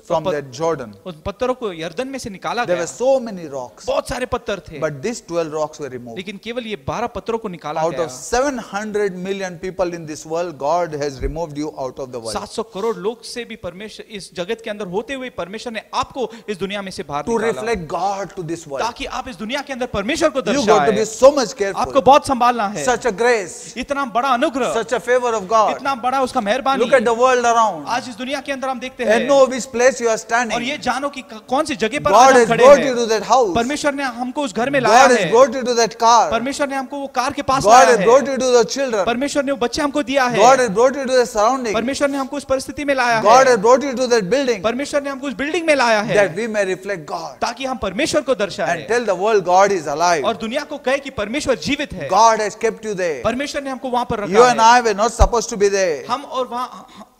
B: from the Jordan.
C: उस पत्थरों को यर्दन में से निकाला
B: There
C: गया।
B: were so many rocks,
C: बहुत सारे पत्थर थे,
B: but these 12 rocks were removed.
C: लेकिन केवल ये 12 पत्थरों को निकाला
B: Out
C: गया।
B: of 700 million people in this world, God has removed you out of the world
C: 700 crore लोग से भी परमेश्वर इस जगत के अंदर होते हुए परमेश्वर ने आपको इस दुनिया में से बाहर
B: to
C: निकाला,
B: reflect God to this world.
C: ताकि आप इस दुनिया के अंदर परमेश्वर को
B: You got to be
C: दर्शाएं।
B: so much careful.
C: आपको बहुत संभालना है।
B: Such a grace,
C: इतना बड़ा अनुग्रह,
B: such a favor of God.
C: इतना बड़ा उसका मेहरबानी।
B: Look at the world around
C: आज इस दुनिया के अंदर हम देखते हैं
B: and know which place you are
C: और
B: standing.
C: ये जानो कि कौन सी जगह पर
B: God
C: आज हम
B: has
C: खड़े
B: brought you
C: हैं।
B: to that house.
C: परमेश्वर ने हमको उस घर में लाया
B: God has
C: है।
B: brought you to that car.
C: परमेश्वर ने हमको वो कार के पास
B: God
C: लाया
B: has
C: है।
B: brought you to the children.
C: परमेश्वर ने वो बच्चे हमको दिया है।
B: God has brought you to the surrounding.
C: परमेश्वर ने हमको उस परिस्थिति में लाया
B: God
C: है।
B: has brought you to that building
C: परमेश्वर ने हमको उस बिल्डिंग में लाया है
B: that we may reflect God
C: ताकि हम परमेश्वर को
B: and
C: दर्शाएं
B: tell the world God is alive.
C: और दुनिया को कहे कि परमेश्वर जीवित है।
B: God has kept you there.
C: परमेश्वर ने हमको वहां पर
B: You
C: रखा
B: and
C: है।
B: I were not supposed to be there.
C: हम और वहां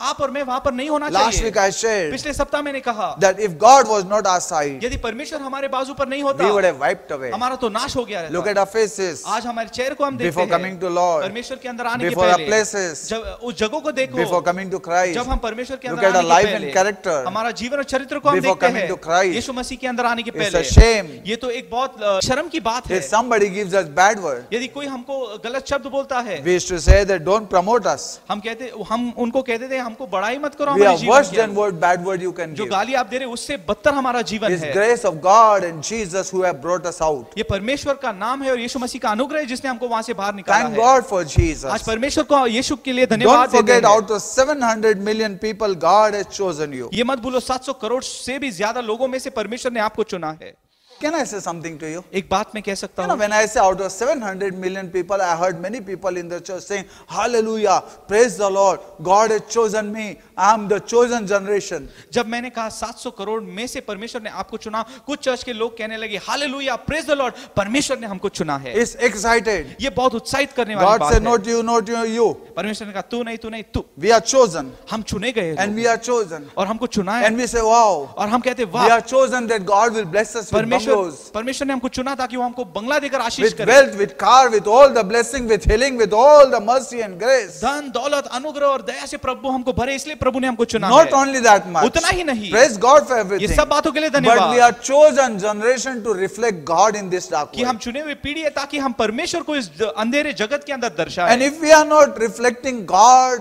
C: आप और मैं वहां पर नहीं होना
B: Last week
C: चाहिए।
B: I shared
C: पिछले सप्ताह मैंने कहा
B: that if God was not our side,
C: यदि परमेश्वर हमारे बाजू पर नहीं होता
B: we would have wiped away.
C: हमारा तो नाश हो गया
B: Look
C: रहता।
B: at our faces
C: आज हमारे चेहरे को हम देखते
B: before
C: हैं
B: coming to Lord,
C: परमेश्वर के अंदर आने के
B: before our
C: पहले
B: places,
C: जब उस जगहों को देखो
B: before coming to Christ.
C: जब हम परमेश्वर के
B: Look
C: अंदर
B: at our
C: आने
B: life
C: के
B: and
C: पहले
B: character
C: हमारा जीवन और चरित्र को हम
B: before
C: देखते
B: coming
C: हैं
B: to Christ.
C: यीशु मसीह के अंदर आने के
B: It's
C: पहले
B: a shame
C: ये तो एक बहुत शर्म की बात है
B: if somebody gives us bad word.
C: यदि कोई हमको गलत शब्द बोलता है।
B: We used to say that don't promote us.
C: हम उनको कहते थे हमको बड़ाई मत करो
B: We
C: हमारे
B: are
C: जीवन
B: worse
C: के
B: than
C: अंदर।
B: what bad word you can
C: जो
B: give.
C: गाली आप दे रहे हो उससे बदतर हमारा जीवन
B: It's
C: है।
B: grace of God and Jesus who have brought us out.
C: ये परमेश्वर का नाम है और यीशु मसीह का अनुग्रह है जिसने हमको वहां से बाहर निकाला
B: Thank
C: है।
B: God for
C: आज
B: Jesus.
C: परमेश्वर को यीशु के लिए
B: Don't
C: धन्यवाद देते
B: forget,
C: हैं।
B: out of 700 million people, God has chosen you.
C: ये मत भूलो 700 करोड़ से भी ज्यादा लोगों में से परमेश्वर ने आपको चुना है।
B: Can I say something to you?
C: एक बात मैं कह सकता
B: You know,
C: हूँ,
B: when I say out of 700 million people, I heard many people in the church saying, Hallelujah, praise the Lord, God has chosen me, I am the chosen generation.
C: जब मैंने कहा 700 करोड़ में से परमेश्वर ने आपको चुना, कुछ चर्च के लोग कहने लगे हालेलुया, प्रेज द लॉर्ड, परमेश्वर ने हमको चुना है।
B: It's excited.
C: ये बहुत उत्साहित करने वाली
B: God
C: बात
B: said,
C: है।
B: not you, not you, you.
C: परमेश्वर ने कहा तू नहीं, तू नहीं, तू।
B: We are chosen.
C: हम चुने गए
B: And
C: लोग।
B: we are chosen.
C: और हमको चुना है
B: And we say, wow.
C: और हम कहते
B: We
C: वाह,
B: are chosen that God will bless us with bungalows,
C: परमेश्वर ने हमको चुना ताकि वो हमको बंगला देकर आशीष
B: with
C: करे।
B: wealth, with car, with all the blessing, with healing, with all the mercy and grace.
C: धन दौलत अनुग्रह और दया से प्रभु हमको भरे, इसलिए प्रभु ने हमको चुना
B: Not
C: है।
B: only that much.
C: उतना ही नहीं,
B: Praise God for
C: ये
B: everything.
C: सब बातों के लिए
B: But we
C: धन्यवाद
B: are chosen generation to reflect God in this dark
C: कि हम
B: world.
C: चुने हुए पीढ़ी है ताकि हम परमेश्वर को इस अंधेरे जगत के अंदर
B: And
C: दर्शाएं।
B: if we are not reflecting God,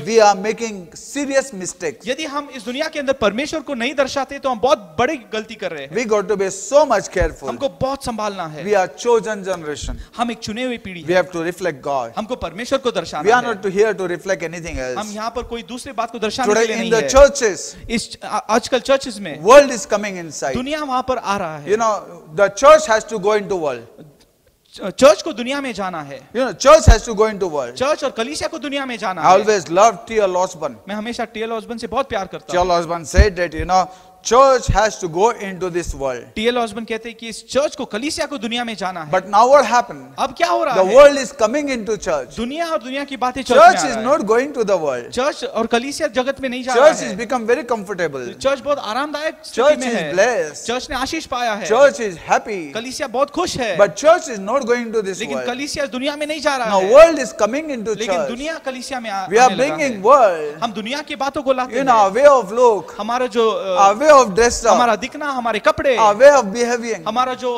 B: we are making serious mistakes.
C: यदि हम इस दुनिया के अंदर परमेश्वर को नहीं दर्शाते तो हम बहुत बड़ी गलती कर रहे हैं।
B: We got to be so much careful.
C: हमको बहुत संभालना है।
B: We are chosen generation.
C: हम एक चुने हुई पीढ़ी
B: We
C: है,
B: have to reflect God.
C: हमको परमेश्वर को
B: We
C: दर्शाना
B: are
C: है।
B: not here to reflect anything
C: हम
B: else.
C: यहाँ पर कोई दूसरे बात को दर्शाने के
B: Today
C: लिए
B: in
C: नहीं
B: the
C: है।
B: churches,
C: इस आजकल चर्चेस में
B: world is coming inside.
C: दुनिया वहां पर आ रहा है।
B: You know, the church has to go into world.
C: Church को दुनिया में जाना है।
B: You know, church has to go into world.
C: Church और कलीसिया को दुनिया में जाना
B: I
C: है।
B: always loved T.L. Osborne.
C: मैं हमेशा टी.एल. ऑसबर्न से बहुत प्यार करता
B: T.L.
C: हूँ।
B: Osborne said that, you know, church has to go into this world.
C: TL Osborne कहते हैं कि इस चर्च को, कलीसिया को दुनिया में जाना है।
B: But now what happened?
C: अब क्या हो रहा
B: The
C: है?
B: world is coming into church.
C: दुनिया और दुनिया की बातें
B: Church
C: चर्च में
B: is
C: आ रहा है।
B: not going to the world.
C: Church और कलीसिया जगत में नहीं जा रहा
B: Church has
C: है।
B: become very comfortable.
C: चर्च बहुत आरामदायक स्थिति
B: Church
C: में
B: is
C: है।
B: blessed.
C: चर्च ने आशीष पाया है।
B: Church is happy.
C: कलीसिया बहुत खुश है।
B: But church is not going to this
C: लेकिन
B: world.
C: कलीसिया दुनिया में नहीं जा रहा
B: Now
C: है।
B: world is coming into
C: लेकिन
B: church.
C: दुनिया कलीसिया में
B: We are
C: आने लगा
B: bringing
C: है।
B: world.
C: हम दुनिया की बातों को लाते
B: You know, our
C: हैं।
B: way of look,
C: हमारा जो
B: our way of dress up,
C: हमारा दिखना, हमारे कपड़े,
B: our way of behaving.
C: हमारा जो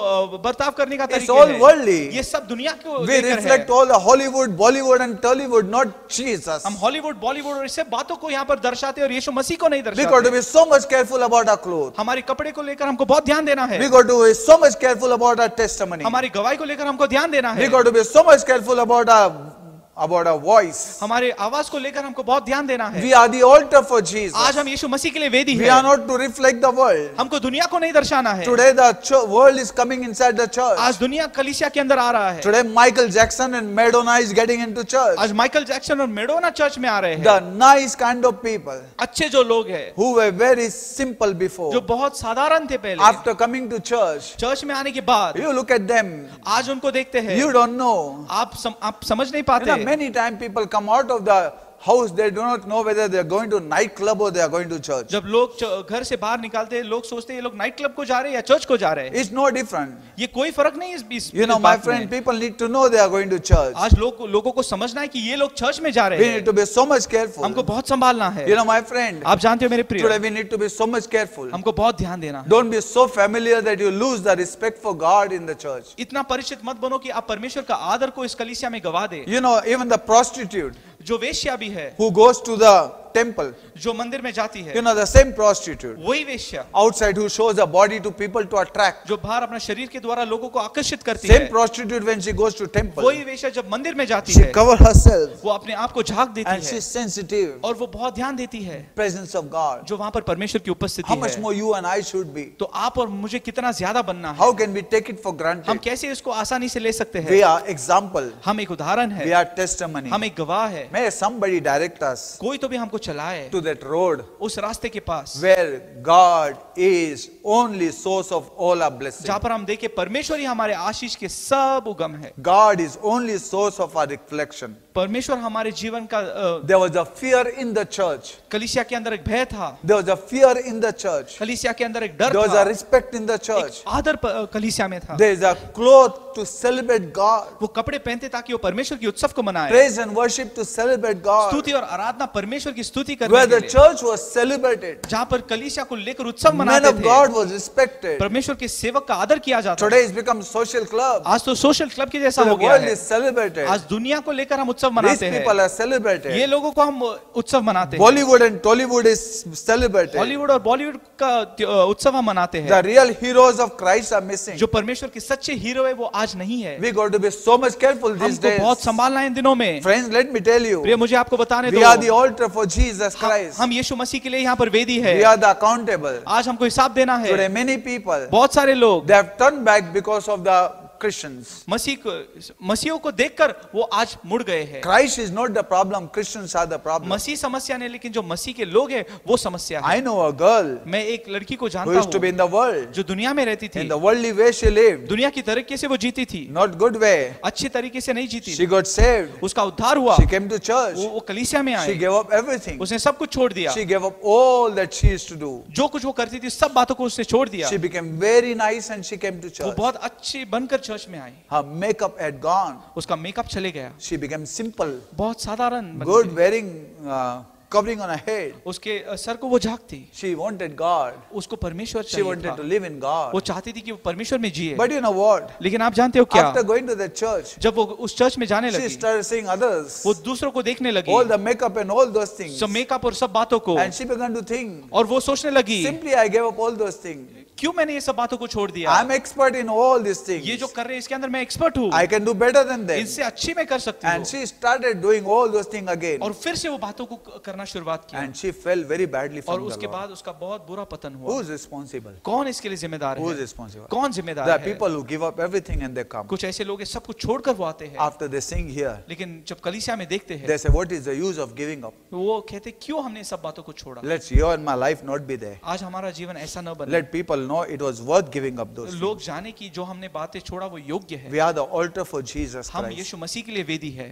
C: बर्ताव करने का
B: It's
C: तरीका
B: all
C: है,
B: worldly.
C: ये सब दुनिया को
B: We
C: लेकर
B: reflect
C: है।
B: all the Hollywood, Bollywood and Tollywood, not Jesus.
C: हम हॉलीवुड, बॉलीवुड और इस सब बातों को यहाँ पर दर्शाते और यीशु मसीह को नहीं
B: We got to
C: दर्शाते।
B: be so much careful about our clothes.
C: हमारे कपड़े को लेकर हमको बहुत ध्यान देना है।
B: We got to be so much careful about our testimony.
C: हमारी गवाही को लेकर हमको ध्यान देना
B: We
C: है।
B: got to be so much careful about our voice.
C: हमारे आवाज को लेकर हमको बहुत ध्यान देना है।
B: We are the altar for Jesus.
C: आज हम यीशु मसीह के लिए वेदी
B: We
C: है।
B: are not to reflect the world.
C: हमको दुनिया को नहीं दर्शाना है।
B: Today the world is coming inside the church.
C: आज दुनिया कलीसिया के अंदर आ रहा है।
B: Today Michael Jackson and Madonna is getting into church.
C: आज माइकल जैक्सन और मेडोना चर्च में आ रहे हैं।
B: The nice kind of people
C: अच्छे जो लोग हैं,
B: who were very simple before.
C: जो बहुत साधारण थे पहले,
B: After coming to church,
C: church में आने के बाद
B: you look at them.
C: आज उनको देखते हैं।
B: You don't know.
C: आप समझ नहीं
B: You know,
C: पाते।
B: many times people come out of the house, they do not know whether they are going to night club or they are going to church.
C: जब लोग घर से बाहर निकालते हैं, लोग सोचते हैं ये लोग नाइट क्लब को जा रहे हैं या चर्च को जा रहे हैं।
B: It's no different.
C: ये कोई फर्क नहीं है इस
B: You know,
C: इस
B: my
C: बात
B: friend,
C: में।
B: people need to know they are going to church.
C: आज लोगों को समझना है कि ये लोग चर्च में जा रहे
B: We
C: हैं।
B: need to be so much careful.
C: हमको बहुत संभालना है।
B: You know, my friend,
C: आप जानते हो मेरे
B: today
C: प्रिय,
B: we need to be so much careful.
C: हमको बहुत ध्यान देना है।
B: Don't be so familiar that you lose the respect for God in the church.
C: इतना परिचित मत बनो कि आप परमेश्वर का आदर को इस कलीसिया में गवा दे।
B: You know, even the prostitute
C: जो वेश्या भी है,
B: who goes to the temple,
C: जो मंदिर में जाती है,
B: you know, the same prostitute
C: वही वेश्या
B: outside who shows the body to people to attract.
C: जो बाहर अपना शरीर के द्वारा लोगों को आकर्षित करती
B: Same
C: है,
B: prostitute when she goes to temple,
C: वही वेश्या जब मंदिर में जाती
B: she
C: है,
B: cover herself
C: वो अपने आप को झांक देती
B: and
C: है
B: she's sensitive.
C: और वो बहुत ध्यान देती है
B: Presence of God.
C: जो वहां पर परमेश्वर की उपस्थिति
B: How much
C: है।
B: more you and I should be?
C: तो आप और मुझे कितना ज्यादा बनना है।
B: How can we take it for
C: हम
B: granted?
C: कैसे इसको आसानी से ले सकते
B: We
C: हैं।
B: are example.
C: हम एक उदाहरण
B: We
C: है,
B: are testimony.
C: हम एक गवाह है।
B: May somebody direct us
C: कोई तो भी हमको चलाए
B: to that road
C: उस रास्ते के पास
B: where God is only source of all our blessings.
C: जहां पर हम देखे परमेश्वर ही हमारे आशीष के सब उगम है।
B: God is only source of our reflection.
C: परमेश्वर हमारे जीवन का
B: There was a fear in the church.
C: कलीसिया के अंदर एक भय था,
B: There was a fear in the church.
C: कलीसिया के अंदर एक डर
B: There was
C: था,
B: a respect in the
C: एक
B: church.
C: आदर कलीसिया में था।
B: There is a cloth to celebrate God.
C: वो कपड़े पहनते ताकि वो परमेश्वर की उत्सव को मनाए।
B: Praise and worship to celebrate God.
C: स्तुति और आराधना परमेश्वर की स्तुति
B: Where
C: करने
B: the
C: के लिए,
B: church was celebrated.
C: जहां पर कलीसिया को लेकर उत्सव
B: Man
C: मनाते
B: of
C: थे,
B: God was respected.
C: परमेश्वर के सेवक का आदर किया जाता।
B: Today it's become social club.
C: आज तो सोशल क्लब के जैसा
B: So
C: हो
B: the
C: गया
B: world
C: है।
B: is celebrated.
C: आज दुनिया को लेकर हम उत्सव
B: These
C: मनाते हैं।
B: people are
C: ये
B: celebrated.
C: लोगों को हम उत्सव मनाते हैं।
B: Bollywood and Tollywood is celebrated.
C: Hollywood और बॉलीवुड का उत्सव हम मनाते
B: The
C: हैं।
B: real heroes of Christ are missing.
C: जो परमेश्वर के सच्चे हीरो है वो आज नहीं है।
B: We got to be so much careful these
C: हमको
B: days.
C: बहुत संभालना है इन दिनों में।
B: Friends, let me tell you,
C: प्रिय मुझे आपको बताने
B: we are the
C: दो,
B: altar for Jesus Christ.
C: हम यीशु मसीह के लिए यहाँ पर वेदी है।
B: We are the accountable.
C: आज हमको हिसाब देना है।
B: Today many people,
C: बहुत सारे लोग
B: they have turned back because of the Christians.
C: मसीहों को देखकर वो आज मुड़ गए हैं।
B: Christ is not the problem, Christians are the problem.
C: मसीह समस्या नहीं, लेकिन जो मसीह के लोग हैं वो समस्या है।
B: I know a girl
C: मैं एक लड़की को
B: who
C: जानता
B: used to be
C: हूँ
B: in the world.
C: जो दुनिया में रहती थी,
B: In the worldly way she lived,
C: दुनिया की तरीके से वो जीती थी,
B: not good way.
C: अच्छे तरीके से नहीं जीती।
B: She got saved.
C: उसका उद्धार हुआ,
B: She came to church.
C: वो कलीसिया में
B: She
C: आए,
B: gave up everything.
C: उसने सब कुछ छोड़ दिया,
B: She gave up all that she used to do.
C: जो कुछ वो करती थी सब बातों को उसने छोड़ दिया।
B: She became very nice and she came to
C: वो
B: church.
C: बहुत अच्छी बनकर चर्च में आई,
B: Her makeup had gone.
C: उसका मेकअप चले गया,
B: She became simple,
C: बहुत साधारण बन
B: good,
C: गई।
B: wearing covering on her head.
C: उसके सर को वो झांकती,
B: She wanted God.
C: उसको परमेश्वर
B: She
C: चाहिए
B: wanted
C: था,
B: to live in God.
C: वो चाहती थी कि वो परमेश्वर में जिए।
B: But you know what?
C: लेकिन आप जानते हो क्या,
B: After going to the church,
C: जब वो उस चर्च में जाने
B: she
C: लगी,
B: started seeing others,
C: वो दूसरों को देखने लगी,
B: all the makeup and all those things.
C: सब मेकअप और सब बातों को,
B: And she began to think,
C: और वो सोचने लगी
B: simply I gave up all those things.
C: क्यों मैंने ये सब बातों को छोड़ दिया?
B: I'm expert in all these things.
C: ये जो कर रहे हैं इसके अंदर मैं एक्सपर्ट हूँ,
B: I can do better than them.
C: इनसे अच्छी मैं कर सकती
B: And
C: हूँ।
B: she started doing all those things again.
C: और फिर से वो बातों को करना शुरुआत किया,
B: And she fell very badly
C: और
B: from the
C: उसके
B: Lord.
C: बाद उसका बहुत बुरा पतन
B: Who
C: हुआ।
B: is responsible?
C: कौन इसके लिए जिम्मेदार
B: Who is
C: है?
B: responsible?
C: कौन
B: There
C: जिम्मेदार
B: are
C: है?
B: people who give up everything and they come.
C: कुछ ऐसे लोग हैं सब कुछ छोड़कर वो आते हैं,
B: After they sing here,
C: लेकिन जब कलीसिया में देखते हैं
B: they say, what is the use of giving up?
C: वो कहते क्यों हमने सब बातों को छोड़ा?
B: Let your and my life not be there.
C: आज हमारा जीवन ऐसा न बने।
B: Let people know it was worth giving up those things.
C: लोग जाने की जो हमने बातें छोड़ा वो योग्य है।
B: We are the altar for Jesus
C: हम
B: Christ.
C: यीशु मसीह के लिए वेदी है।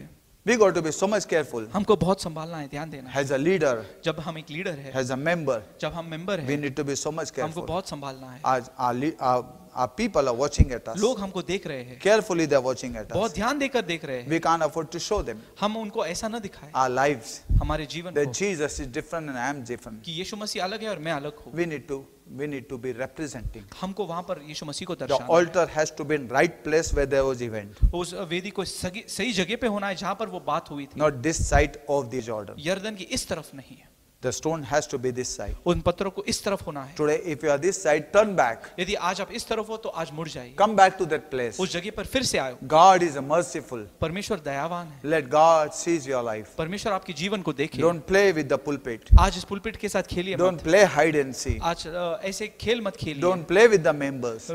B: We got to be so much careful.
C: हमको बहुत संभालना है, ध्यान देना है।
B: As a leader,
C: जब हम एक लीडर है,
B: as a member,
C: जब हम मेंबर
B: we
C: हैं,
B: need to be so much
C: हमको
B: careful.
C: बहुत संभालना है।
B: As our people are watching at us.
C: लोग हमको देख रहे हैं,
B: Carefully they are watching at
C: बहुत
B: us.
C: ध्यान देकर देख रहे हैं।
B: We can't afford to show them
C: हम उनको ऐसा न दिखाएं
B: our lives
C: हमारे जीवन
B: that
C: को
B: Jesus is different and I am different.
C: कि यीशु मसीह अलग है और मैं अलग हूँ।
B: We need to be representing.
C: हमको वहां पर यीशु मसीह को
B: The
C: दर्शाना है।
B: altar has to be in right place where there was event,
C: उस वेदी को सही जगह पे होना है जहां पर वो बात हुई थी।
B: not this side of the Jordan.
C: यरदन की इस तरफ नहीं है,
B: The stone has to be this side.
C: उन पत्थरों को इस तरफ होना है।
B: Today, if you are this side, turn back.
C: यदि आज आप इस तरफ हो तो आज मुड़ जाइए,
B: Come back to that place.
C: उस जगह पर फिर से आयो।
B: God is merciful.
C: परमेश्वर दयावान है,
B: Let God seize your life.
C: परमेश्वर आपके जीवन को देखे।
B: Don't play with the pulpit.
C: आज इस पुलपिट के साथ खेलिए
B: Don't
C: मत।
B: play hide and seek.
C: आज ऐसे खेल मत खेलिए।
B: Don't play with the members.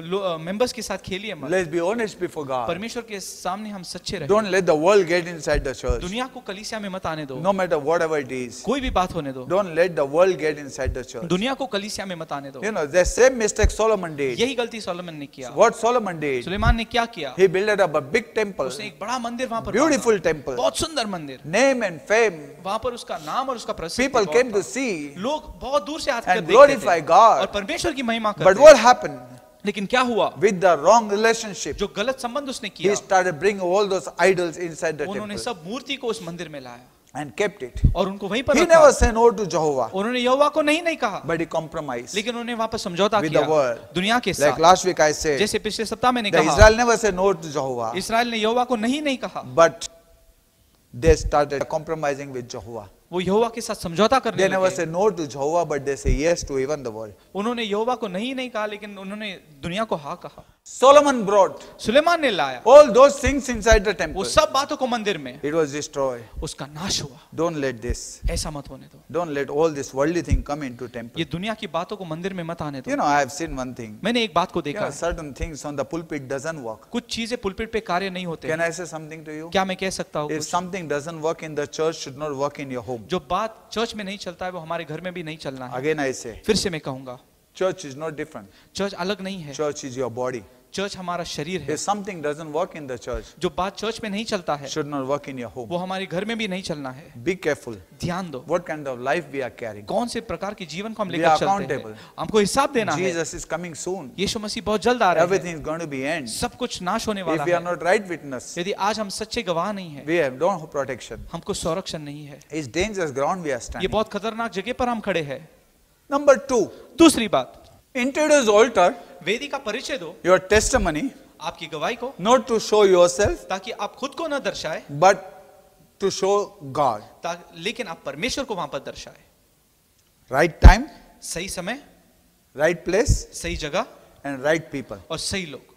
C: Members के साथ खेलिए मत।
B: Let's be honest before God.
C: परमेश्वर के सामने हम सच्चे रहे।
B: Don't let the world get inside the church.
C: दुनिया को कलीसिया में मत आने दो,
B: No matter whatever it is.
C: कोई भी बात होने दो।
B: Don't let the world get inside the church.
C: दुनिया को कलीसिया में मत आने दो।
B: You know, the same mistake Solomon did.
C: यही गलती सोलोमन ने किया।
B: What Solomon did,
C: सुलेमान ने क्या किया?
B: he built up a big temple,
C: उसने एक बड़ा मंदिर वहां पर
B: beautiful
C: बनाया।
B: temple,
C: बहुत सुंदर मंदिर।
B: name and fame.
C: वहां पर उसका नाम और उसका प्रसिद्ध
B: People
C: बहुत
B: came
C: था।
B: to see
C: लोग बहुत दूर से आकर
B: and
C: देखते
B: glorify
C: थे
B: God.
C: और परमेश्वर की महिमा
B: But
C: करते
B: what
C: थे।
B: happened?
C: लेकिन क्या हुआ?
B: With the wrong relationship,
C: जो गलत संबंध उसने
B: he
C: किया,
B: started bringing all those idols inside the
C: उन्होंने
B: temple
C: सब मूर्ति को उस मंदिर में लाया
B: and kept it.
C: और उनको वहीं पर
B: He
C: रखा।
B: never said no to Jehovah,
C: उन्होंने यहोवा को नहीं कहा,
B: but he compromised.
C: लेकिन उन्होंने वहां पर समझौता
B: With
C: किया
B: the world.
C: दुनिया के
B: Like
C: साथ।
B: last week I said,
C: जैसे पिछले सप्ताह मैंने
B: the
C: कहा,
B: Israel never said no to Jehovah,
C: Israel ने यहोवा को नहीं कहा,
B: but they started compromising with Jehovah.
C: वो यहोवा के साथ समझौता करने
B: They never
C: लगे।
B: say no to Jehovah, but they say yes to even the world.
C: उन्होंने यहोवा को नहीं कहा, लेकिन उन्होंने दुनिया को हाँ कहा।
B: Solomon brought
C: सुलेमान ने लाया
B: all those things inside the
C: वो
B: temple.
C: सब बातों को मंदिर में,
B: It was destroyed.
C: उसका नाश हुआ।
B: Don't let this.
C: ऐसा मत होने दो,
B: Don't let all this worldly thing come into temple.
C: ये दुनिया की बातों को मंदिर में मत आने
B: You
C: दो।
B: know, I have seen one thing.
C: मैंने एक बात को देखा है,
B: Certain things on the pulpit doesn't work.
C: कुछ चीजें पुलपिट पे कार्य नहीं होते।
B: Can I say something to you?
C: क्या मैं कह सकता हूँ?
B: If something doesn't work in the church, should not work in your home.
C: जो बात चर्च में नहीं चलता है वो हमारे घर में भी नहीं चलना है।
B: Again I say,
C: फिर से मैं कहूंगा,
B: church is not different.
C: Church अलग नहीं है,
B: Church is your body.
C: Church हमारा शरीर है।
B: If something doesn't work in the church,
C: जो बात चर्च में नहीं चलता है
B: should not work in your home.
C: वो हमारे घर में भी नहीं चलना है।
B: Be careful.
C: ध्यान दो,
B: What kind of life we are carrying.
C: कौन से प्रकार के जीवन को हम
B: We
C: लेकर
B: are
C: चलते
B: accountable.
C: हैं। हमको हिसाब देना है।
B: Jesus is coming soon.
C: यीशु मसीह बहुत जल्द आ रहा है।
B: Everything is going to be end.
C: सब कुछ नाश होने वाला
B: If we are
C: है।
B: not right witness,
C: यदि आज हम सच्चे गवाह नहीं है,
B: we have no protection.
C: हमको संरक्षण नहीं है,
B: It's dangerous ground we are
C: ये
B: standing.
C: बहुत खतरनाक जगह पर हम खड़े हैं।
B: Number 2,
C: दूसरी बात,
B: introduce altar,
C: वेदी का परिचय दो,
B: your testimony,
C: आपकी गवाही को,
B: not to show yourself,
C: ताकि आप खुद को न दर्शाए,
B: but to show God.
C: लेकिन आप परमेश्वर को वहां पर दर्शाए।
B: Right time,
C: सही समय,
B: right place,
C: सही जगह
B: and right people.
C: और सही लोग,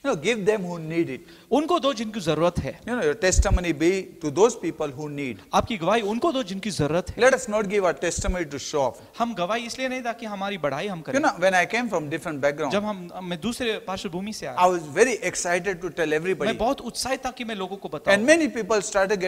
B: You know, give them who need it.
C: उनको दो जिनको जरूरत है।
B: You know, your testimony be to those people who need.
C: आपकी गवाही उनको दो जिनकी जरूरत है।
B: Let us not give our testimony to show off.
C: हम गवाही इसलिए नहीं ताकि हमारी बढ़ाई हम
B: You
C: करें।
B: know, when I came from different background,
C: जब मैं दूसरे पार्श्वभूमि से
B: I
C: आया,
B: was very excited to tell
C: मैं
B: everybody.
C: बहुत उत्साहित था कि मैं लोगों को
B: And
C: बताऊं,
B: many people started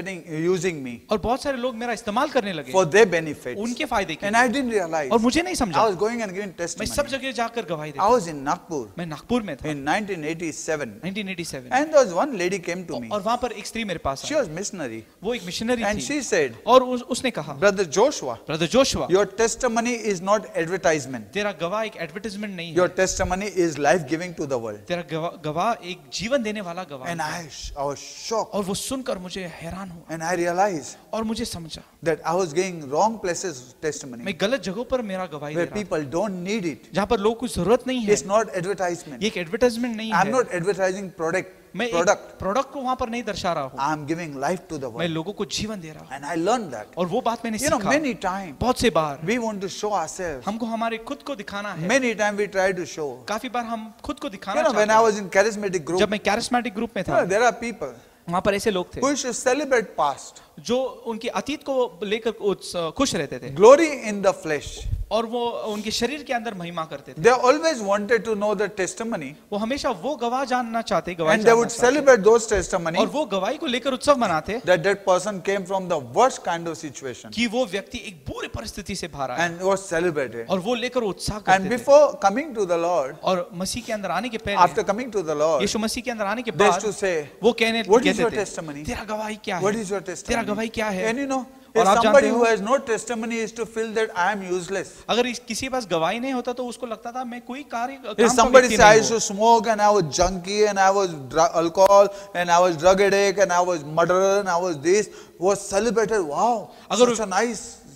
B: using me
C: और बहुत सारे लोग मेरा इस्तेमाल करने लगे
B: for their benefits.
C: उनके फायदे के
B: And
C: लिए।
B: I didn't realize.
C: और मुझे नहीं
B: I
C: समझा,
B: was going and giving
C: मैं सब
B: testimony.
C: जगह जाकर गवाही
B: I
C: देता।
B: was in Nagpur
C: मैं नागपुर में था,
B: in 1987.
C: 1987,
B: And there was one lady came to me.
C: और वहां पर एक स्त्री मेरे पास
B: She
C: आई।
B: was missionary.
C: वो एक मिशनरी
B: And
C: थी,
B: she said,
C: और उसने कहा,
B: Brother Joshua,
C: brother Joshua,
B: your testimony is not advertisement.
C: तेरा गवाह एक एडवर्टाइजमेंट नहीं
B: Your
C: है,
B: testimony is life giving to the world.
C: तेरा गवाह एक जीवन देने वाला गवाह
B: And
C: है।
B: I was shocked.
C: और वो सुनकर मुझे हैरान हुआ
B: And I realized
C: और मुझे समझा
B: that I was giving wrong places testimony.
C: मैं गलत जगहों पर मेरा गवाही दे
B: Where
C: रहा था,
B: people don't need it.
C: जहाँ पर लोग को जरूरत नहीं है।
B: It's not advertisement.
C: ये एक एडवर्टाइजमेंट नहीं
B: I'm
C: है,
B: not advertising product.
C: मैं प्रोडक्ट को वहां पर नहीं दर्शा रहा हूँ,
B: I am giving life to the
C: मैं
B: world.
C: लोगों को जीवन दे रहा हूँ।
B: And I learned that.
C: और वो बात मैंने
B: You know,
C: सीखा।
B: many times
C: बहुत से बार
B: we want to show ourselves.
C: हमको हमारे खुद को दिखाना है।
B: Many times we try to show.
C: काफी बार हम खुद को
B: You
C: दिखाना
B: know, when
C: चाहते
B: I
C: हैं।
B: was in charismatic group,
C: जब मैं कैरिस्मेटिक ग्रुप में
B: you know,
C: था,
B: there are people
C: वहां पर ऐसे लोग थे
B: who used to celebrate past,
C: जो उनके अतीत को लेकर खुश रहते थे
B: glory in the flesh.
C: और वो उनके शरीर के अंदर महिमा करते थे।
B: They always wanted to know the testimony,
C: वो हमेशा वो गवाह जानना चाहते, गवाही
B: and they
C: जानना
B: would
C: चाहते।
B: celebrate those
C: और
B: testimonies
C: वो गवाही को लेकर उत्सव मनाते
B: that that person came from the worst kind of situation
C: कि वो व्यक्ति एक बुरी परिस्थिति से बाहर आया
B: and was celebrated.
C: और वो लेकर उत्साह
B: And
C: करते थे।
B: before coming to the Lord,
C: और मसीह के अंदर आने के
B: after
C: पहले,
B: coming to the Lord,
C: यीशु मसीह के अंदर आने के
B: they used
C: बाद
B: to say,
C: वो कहते
B: "What is your
C: थे,
B: testimony?
C: तेरा गवाही क्या
B: What
C: है,
B: is your
C: तेरा
B: testimony?"
C: गवाही क्या है।
B: And you know,
C: और
B: if
C: आप
B: somebody
C: जानते
B: who
C: हो,
B: has no testimony is to feel that I am useless.
C: अगर किसी के पास गवाही नहीं होता तो उसको लगता था मैं कोई कार्य
B: If
C: काम का
B: somebody
C: व्यक्ति
B: says I
C: नहीं
B: used to
C: हूँ।
B: smoke and I was junkie and I was alcohol and I was drug addict and I was murderer and I was this, was celebrated. Wow,
C: अगर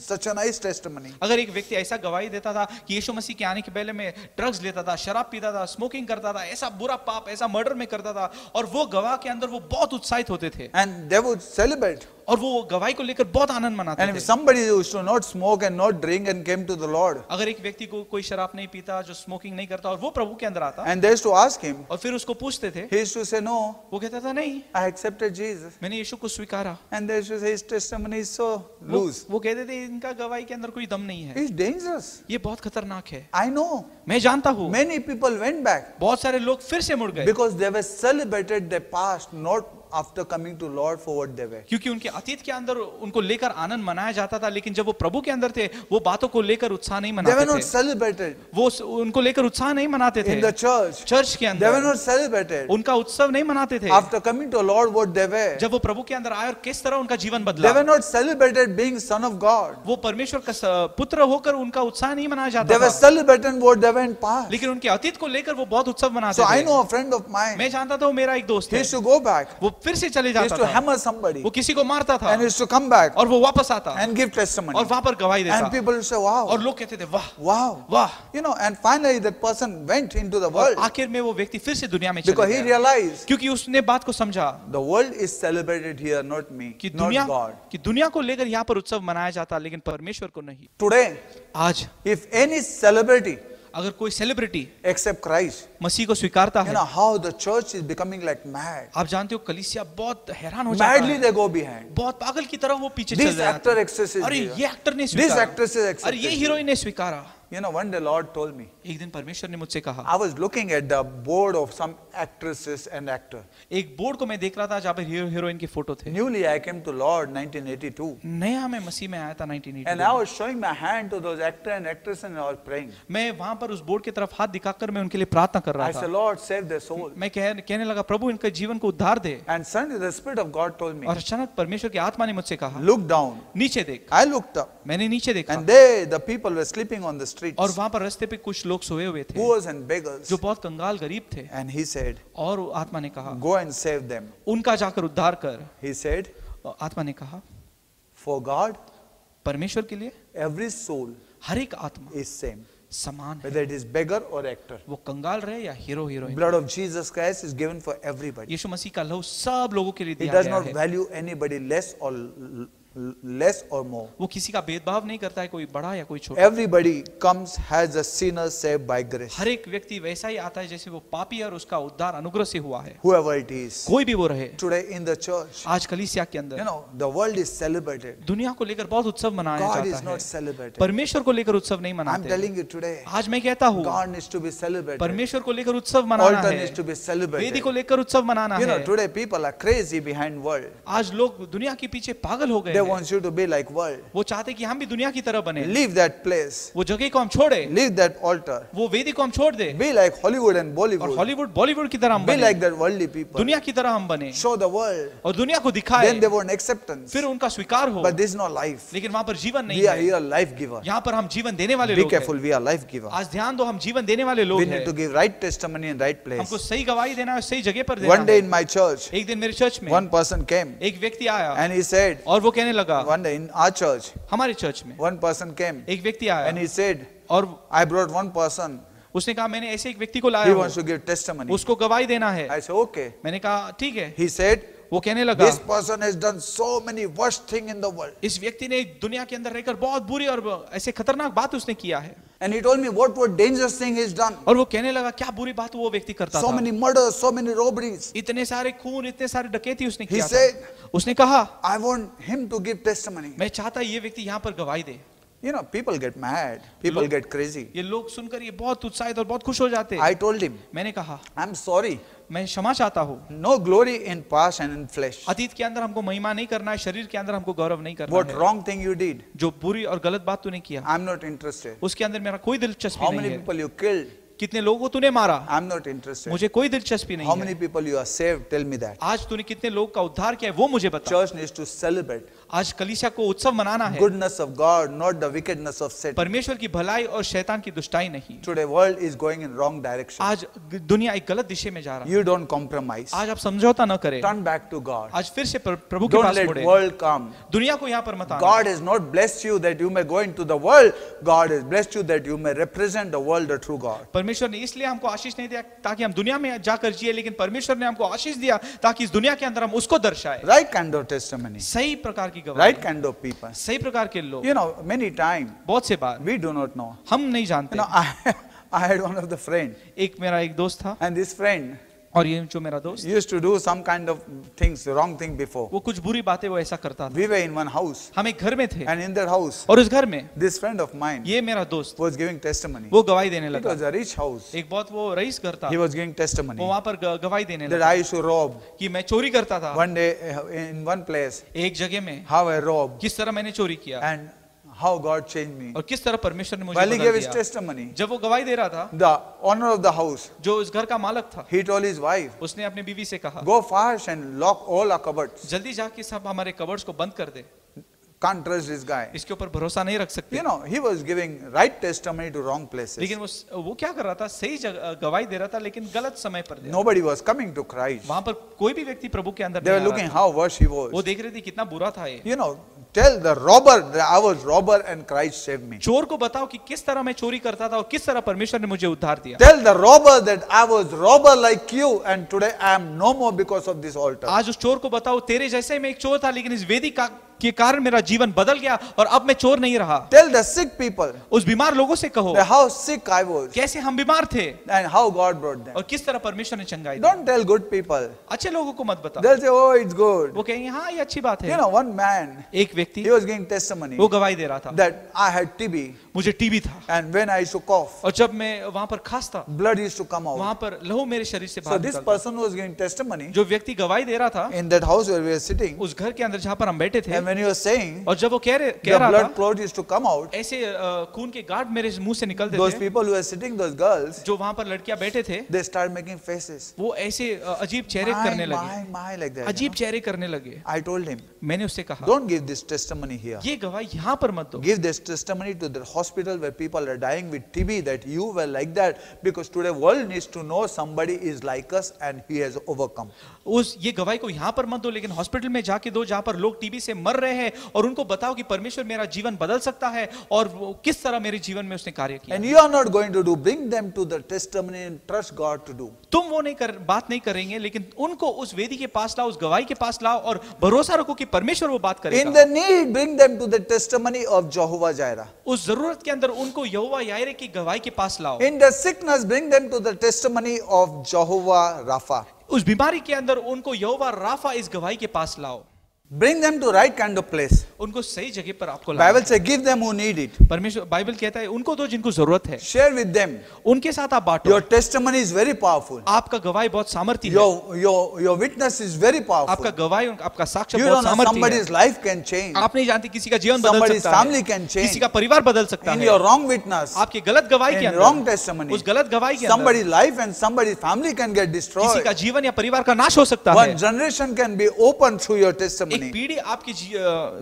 B: such a nice testimony.
C: अगर एक व्यक्ति ऐसा गवाही देता था कि यीशु मसीह के आने के पहले मैं ड्रग्स लेता था, शराब पीता था, स्मोकिंग करता था, ऐसा बुरा पाप, ऐसा मर्डर में करता था, और वो गवाह के अंदर वो बहुत उत्साहित होते थे
B: And they would celebrate.
C: और वो गवाही को लेकर बहुत आनंद मनाते
B: And if
C: थे।
B: somebody used to not smoke and not drink and came to the Lord,
C: अगर एक व्यक्ति को कोई शराब नहीं पीता, जो स्मोकिंग नहीं करता, और वो प्रभु के अंदर आता
B: and they used to ask him,
C: और फिर उसको पूछते थे,
B: he used to say, "No,
C: वो कहता था नहीं,
B: I accepted Jesus."
C: मैंने यीशु को स्वीकारा।
B: And they used to say, "His testimony is so loose.
C: वो कहते थे इनका गवाही के अंदर कोई दम नहीं है,
B: It's dangerous."
C: ये बहुत खतरनाक है।
B: I know.
C: मैं जानता हूँ
B: Many people went back
C: बहुत सारे लोग फिर से मुड़ गए
B: because they were celebrated their past, not after coming to Lord for what they were.
C: क्योंकि उनके अतीत के अंदर उनको लेकर आनंद मनाया जाता था, लेकिन जब वो प्रभु के अंदर थे वो बातों को लेकर उत्साह नहीं
B: They were
C: मनाते
B: not
C: थे,
B: celebrated
C: वो उनको लेकर उत्साह नहीं मनाते थे
B: in the church.
C: चर्च के
B: They were
C: अंदर
B: not celebrated
C: उनका उत्सव नहीं मनाते थे
B: after coming to Lord what they were.
C: जब वो प्रभु के अंदर आए और किस तरह उनका जीवन
B: They
C: बदला।
B: were not celebrated being son of God.
C: वो परमेश्वर का पुत्र होकर उनका उत्साह नहीं मनाया
B: They
C: जाता
B: were
C: था,
B: celebrating what they were in past.
C: लेकिन उनके अतीत को लेकर वो बहुत उत्सव मनाते
B: So I
C: थे।
B: know a friend of mine.
C: मैं जानता था वो मेरा एक दोस्त
B: He
C: है,
B: used to go back.
C: वो फिर से चले
B: He
C: जाता
B: used to
C: था,
B: hammer somebody
C: वो किसी को मारता था
B: and he used to come back
C: और वो वापस आता
B: and give testimony.
C: और वहां पर गवाही
B: And
C: देता
B: people would say,
C: और
B: "Wow,
C: लोग कहते थे वाह
B: wow."
C: वाह।
B: You know, and finally that person went into the
C: और
B: world
C: आखिर में वो व्यक्ति फिर से दुनिया में चला
B: because he
C: गया,
B: realized
C: क्योंकि उसने बात को समझा
B: the world is celebrated here, not me,
C: कि
B: not God.
C: दुनिया को लेकर यहाँ पर उत्सव मनाया जाता, लेकिन परमेश्वर को नहीं।
B: Today,
C: आज
B: if any celebrity
C: अगर कोई सेलिब्रिटी
B: except Christ,
C: मसीह को स्वीकारता
B: you
C: है,
B: know how the church is becoming like mad.
C: आप जानते हो कलीसिया बहुत हैरान हो जाता
B: Madly
C: है,
B: they go behind.
C: बहुत पागल की तरह वो पीछे
B: This
C: चल जाते
B: actor
C: हैं।
B: accesses
C: अरे
B: here.
C: ये एक्टर ने
B: This
C: स्वीकारा,
B: actress is
C: अरे
B: accepted.
C: ये हीरोइन ने स्वीकारा।
B: You know, one day Lord told me,
C: एक दिन परमेश्वर ने मुझसे कहा,
B: I was looking at the board of some actresses and actor.
C: एक बोर्ड को मैं देख रहा था जहाँ पर हीरो हीरोइन के फोटो थे।
B: Newly I came to Lord 1982
C: नया मैं मसीह में आया था
B: and
C: 1982
B: I was showing my hand to those actor and actresses and I was praying.
C: मैं वहां पर उस बोर्ड की तरफ हाथ दिखाकर मैं उनके लिए प्रार्थना कर
B: I
C: रहा
B: said,
C: था।
B: Lord, save their soul.
C: मैं कहने लगा प्रभु इनके जीवन को उद्धार दे।
B: And suddenly the Spirit of God told me,
C: और अचानक परमेश्वर की आत्मा ने मुझसे कहा,
B: look down.
C: नीचे देख।
B: I looked up
C: मैंने नीचे देखा
B: and they, the people were sleeping on the streets,
C: और वहां पर रास्ते पे कुछ लोग सोए हुए थे
B: poors and beggars.
C: जो बहुत कंगाल गरीब थे।
B: And he said,
C: और आत्मा ने कहा,
B: go and save them.
C: उनका जाकर उद्धार कर।
B: He said,
C: और आत्मा ने कहा,
B: for God,
C: परमेश्वर के लिए
B: every soul
C: हर एक आत्मा
B: is same,
C: समान है,
B: whether it is beggar or actor.
C: वो कंगाल रहे या hero heroine.
B: Blood of Jesus Christ is given for everybody.
C: यीशु मसीह का लहू सब लोगों के लिए
B: He
C: दिया
B: does
C: गया
B: not
C: है।
B: value anybody less or more.
C: वो किसी का भेदभाव नहीं करता है, कोई बड़ा या कोई छोटा।
B: Everybody comes as a sinner saved by grace.
C: हर एक व्यक्ति वैसा ही आता है जैसे वो पापी है और उसका उद्धार अनुग्रह से हुआ है।
B: Whoever it is.
C: कोई भी वो रहे।
B: Today in the church,
C: आज कलीसिया के
B: you
C: अंदर
B: know, the world is celebrated.
C: दुनिया को लेकर बहुत उत्सव मनाया
B: God is
C: जाता
B: not
C: है,
B: celebrated.
C: परमेश्वर को लेकर उत्सव नहीं
B: I'm
C: मनाते।
B: telling you today,
C: आज मैं कहता हूँ
B: God needs to be celebrated.
C: परमेश्वर को लेकर उत्सव मनाना
B: Altar
C: है,
B: needs to be
C: वेदी
B: celebrated.
C: को लेकर उत्सव मनाना
B: You know,
C: है।
B: today people are crazy behind world.
C: आज लोग दुनिया के पीछे पागल हो गए
B: They
C: हैं।
B: want you to be like world.
C: वो चाहते कि हम भी दुनिया की तरह बने।
B: Leave that place.
C: वो जगह को हम छोड़े,
B: Leave that altar.
C: वो वेदी को हम छोड़ दे
B: Be like Hollywood and
C: और
B: Bollywood.
C: हॉलीवुड बॉलीवुड की तरह हम
B: Be
C: बने,
B: like that worldly people.
C: दुनिया की तरह हम बने
B: Show the world.
C: और दुनिया को दिखाए,
B: Then they want acceptance.
C: फिर उनका स्वीकार हो।
B: But this is not life.
C: लेकिन वहां पर जीवन नहीं
B: We are
C: है।
B: here life giver.
C: यहाँ पर हम जीवन देने वाले
B: Be
C: लोग हैं।
B: careful, we are life giver.
C: आज ध्यान दो, हम जीवन देने वाले लोग
B: We
C: हैं।
B: need to give right testimony in right place.
C: हमको सही गवाही देना है, सही जगह पर देना
B: One day
C: है।
B: in my church,
C: एक दिन मेरे चर्च में
B: one person came
C: एक व्यक्ति आया
B: and he said,
C: और वो कहने लगा,
B: one day in our church,
C: हमारे चर्च में
B: one person came
C: एक व्यक्ति आया
B: and he said,
C: और
B: I brought one person
C: उसने कहा मैंने ऐसे एक व्यक्ति को
B: He
C: लाया
B: wants
C: हूँ,
B: to give testimony.
C: उसको गवाही देना है।
B: I said, okay.
C: मैंने कहा ठीक है।
B: He said,
C: वो कहने लगा
B: this person has done so many worst things in the world.
C: इस व्यक्ति ने दुनिया के अंदर रहकर बहुत बुरी और ऐसे खतरनाक बात उसने किया है।
B: And he told me what dangerous thing he's done.
C: और वो कहने लगा क्या बुरी बात वो व्यक्ति करता
B: So
C: था।
B: many murders, so many robberies.
C: इतने सारे खून, इतने सारे डकैती उसने
B: He
C: किया
B: said,
C: था। उसने कहा
B: I want him to give testimony.
C: मैं चाहता ये व्यक्ति यहाँ पर गवाही दे।
B: You know, people get mad. People
C: Look.
B: get crazy.
C: ये लोग सुनकर ये बहुत उत्साहित और बहुत खुश हो जाते हैं।
B: I told him,
C: मैंने कहा
B: I'm sorry.
C: मैं क्षमा चाहता हूँ।
B: No glory in past and in flesh.
C: अतीत के अंदर हमको महिमा नहीं करना है, शरीर के अंदर हमको गौरव नहीं करना
B: What
C: है।
B: wrong thing you did,
C: जो बुरी और गलत बात तूने किया
B: I'm not interested.
C: उसके अंदर मेरा कोई दिलचस्पी
B: How
C: नहीं
B: many
C: है।
B: people you killed,
C: कितने लोगों को तूने मारा,
B: I'm not interested.
C: मुझे कोई दिलचस्पी
B: How
C: नहीं
B: many
C: है।
B: people you are saved, tell me that.
C: आज तूने कितने लोग का उद्धार किया है वो मुझे बता।
B: Church needs to celebrate
C: आज कलीसिया को उत्सव मनाना है,
B: goodness of God, not the wickedness of Satan.
C: परमेश्वर की भलाई और शैतान की दुष्टाई नहीं।
B: Today world is going in wrong direction.
C: आज दुनिया एक गलत दिशा में जा रहा है।
B: You don't compromise.
C: आज आप समझौता न करें,
B: Turn back to God.
C: आज फिर से प्रभु के
B: Don't
C: पास
B: let
C: मुड़े।
B: world come.
C: दुनिया को यहाँ पर मत आना।
B: God has not blessed you that you may go into the world. God has blessed you that you may represent the world, the true God.
C: परमेश्वर ने इसलिए हमको आशीष नहीं दिया ताकि हम दुनिया में जाकर जिए, लेकिन परमेश्वर ने हमको आशीष दिया ताकि इस दुनिया के अंदर हम उसको दर्शाए।
B: Right kind of testimony.
C: सही प्रकार की गवाही,
B: Right kind of people.
C: सही प्रकार के लोग।
B: You know, many times
C: बहुत से बार
B: we do not know.
C: हम नहीं
B: You
C: जानते।
B: know, I had one of the friend,
C: एक मेरा एक दोस्त था
B: and this friend
C: और ये जो मेरा दोस्त
B: used to do some kind of things, wrong thing before.
C: वो कुछ बुरी बातें वो ऐसा करता था।
B: We were in one house,
C: हम एक घर में थे
B: and in that house,
C: और उस घर में
B: this friend of mine
C: ये मेरा दोस्त
B: was giving testimony.
C: वो गवाही देने
B: It
C: लगा।
B: was a rich house.
C: एक बहुत वो रईस घर था,
B: He was giving testimony
C: वो वहां पर गवाही देने
B: that
C: लगा
B: I used to rob
C: कि मैं चोरी करता था।
B: one day in one place.
C: एक जगह में
B: How I robbed
C: किस तरह मैंने चोरी किया
B: and how God changed me.
C: और किस तरह परमेश्वर ने मुझे
B: While he
C: बदल
B: gave his
C: दिया।
B: testimony,
C: जब वो गवाही दे रहा था,
B: the owner of the house,
C: जो उस घर का मालक था,
B: he told his wife,
C: उसने अपनी बीवी से कहा
B: go fast and lock all our cupboards.
C: जल्दी जाके सब हमारे कबर्ड्स को बंद कर दे,
B: Can't trust this guy.
C: इसके ऊपर भरोसा नहीं रख सकते।
B: You know, he was giving right testimony to wrong places.
C: लेकिन वो क्या कर रहा था, सही गवाही दे रहा था लेकिन गलत समय पर दे रहा
B: Nobody was coming to Christ.
C: था। वहां पर कोई भी व्यक्ति प्रभु के अंदर
B: They were
C: नहीं आ
B: looking
C: रहा था।
B: how worse he
C: वो
B: was.
C: देख रहे थे कितना बुरा था ये।
B: You know, tell the robber that I was robber and Christ saved me.
C: चोर को बताओ कि किस तरह मैं चोरी करता था और किस तरह परमेश्वर ने मुझे उद्धार दिया।
B: Tell the robber that I was robber like you and today I am no more because of this altar.
C: आज उस चोर को बताओ तेरे जैसे ही मैं एक चोर था लेकिन इस वेदी के कारण मेरा जीवन बदल गया और अब मैं चोर नहीं रहा।
B: Tell the sick people
C: उस बीमार लोगों से कहो
B: that how sick I was
C: कैसे हम बीमार थे
B: and how God brought them.
C: और किस तरह परमेश्वर ने चंगाई दी।
B: Don't tell good people.
C: अच्छे लोगों को मत बताओ,
B: They'll say, oh, it's good.
C: वो कहेंगे हाँ ये अच्छी बात
B: You
C: है।
B: know, one man,
C: एक व्यक्ति
B: he was giving testimony
C: वो गवाही दे रहा था
B: that I had TB
C: मुझे टीबी था
B: and when I used to cough,
C: और जब मैं वहां पर खांसता
B: blood used to come out.
C: वहां पर लहू मेरे शरीर से
B: So
C: बाहर
B: this
C: निकलता।
B: person was giving testimony
C: जो व्यक्ति गवाही दे रहा था
B: in that house where we were sitting,
C: उस घर के अंदर जहां पर हम बैठे थे
B: and when he was saying
C: और जब वो कह
B: the
C: रहा
B: blood
C: था
B: clot used to come out,
C: ऐसे खून के गांठ मेरे मुंह से निकलते
B: those
C: थे।
B: people who were sitting, those girls,
C: जो वहां पर लड़कियां बैठे थे
B: they started making faces.
C: वो ऐसे अजीब चेहरे करने लगे,
B: My, like that.
C: अजीब चेहरे करने लगे।
B: I told him,
C: मैंने उससे कहा
B: don't give this testimony here.
C: ये गवाही यहाँ पर मत दो,
B: Give this testimony to the hospital where people are dying with TB that you were like that, because today world needs to know somebody is like us and he has overcome.
C: उस ये गवाही को यहाँ पर मत दो लेकिन hospital में जाके दो जहाँ पर लोग टीबी से मर रहे हैं और उनको बताओ कि परमेश्वर मेरा जीवन बदल सकता है और वो किस तरह मेरे जीवन में उसने कार्य किया।
B: And you are not going to do, bring them to the testimony and trust God to do.
C: तुम वो बात नहीं करेंगे लेकिन उनको उस वेदी के पास लाओ, उस गवाही के पास लाओ और भरोसा रखो कि परमेश्वर वो बात
B: In
C: करेगा।
B: the need, bring them to the testimony of Jehovah Jireh.
C: उस जरूरत के अंदर उनको यहोवा यायरे की गवाही के पास लाओ।
B: In the sickness, bring them to the testimony of Jehovah Rapha.
C: उस बीमारी के अंदर उनको यहोवा राफा इस गवाही के पास लाओ।
B: Bring them to right kind of place.
C: उनको सही जगह पर आपको लाओ।
B: Bible says, give them who need it.
C: परमेश्वर बाइबल कहता है उनको दो जिनको जरूरत है,
B: Share with them.
C: उनके साथ आप बांटो।
B: Your testimony is very powerful.
C: आपका गवाही बहुत सामर्थी है,
B: Your witness is very powerful.
C: आपका गवाही आपका साक्ष्य
B: You
C: बहुत
B: don't know,
C: सामर्थी है।
B: somebody's life can change.
C: आप नहीं जानते किसी का जीवन बदल
B: Somebody's
C: सकता
B: family
C: है,
B: can change.
C: किसी का परिवार बदल सकता
B: In
C: है।
B: your wrong witness,
C: आपकी गलत गवाही के
B: in
C: अंदर,
B: wrong testimony,
C: उस गलत गवाही के अंदर
B: somebody's life and somebody's family can get
C: किसी
B: destroyed.
C: का जीवन या परिवार का नाश हो सकता है।
B: One generation can be opened through your testimony. testimony.
C: पीढ़ी आपकी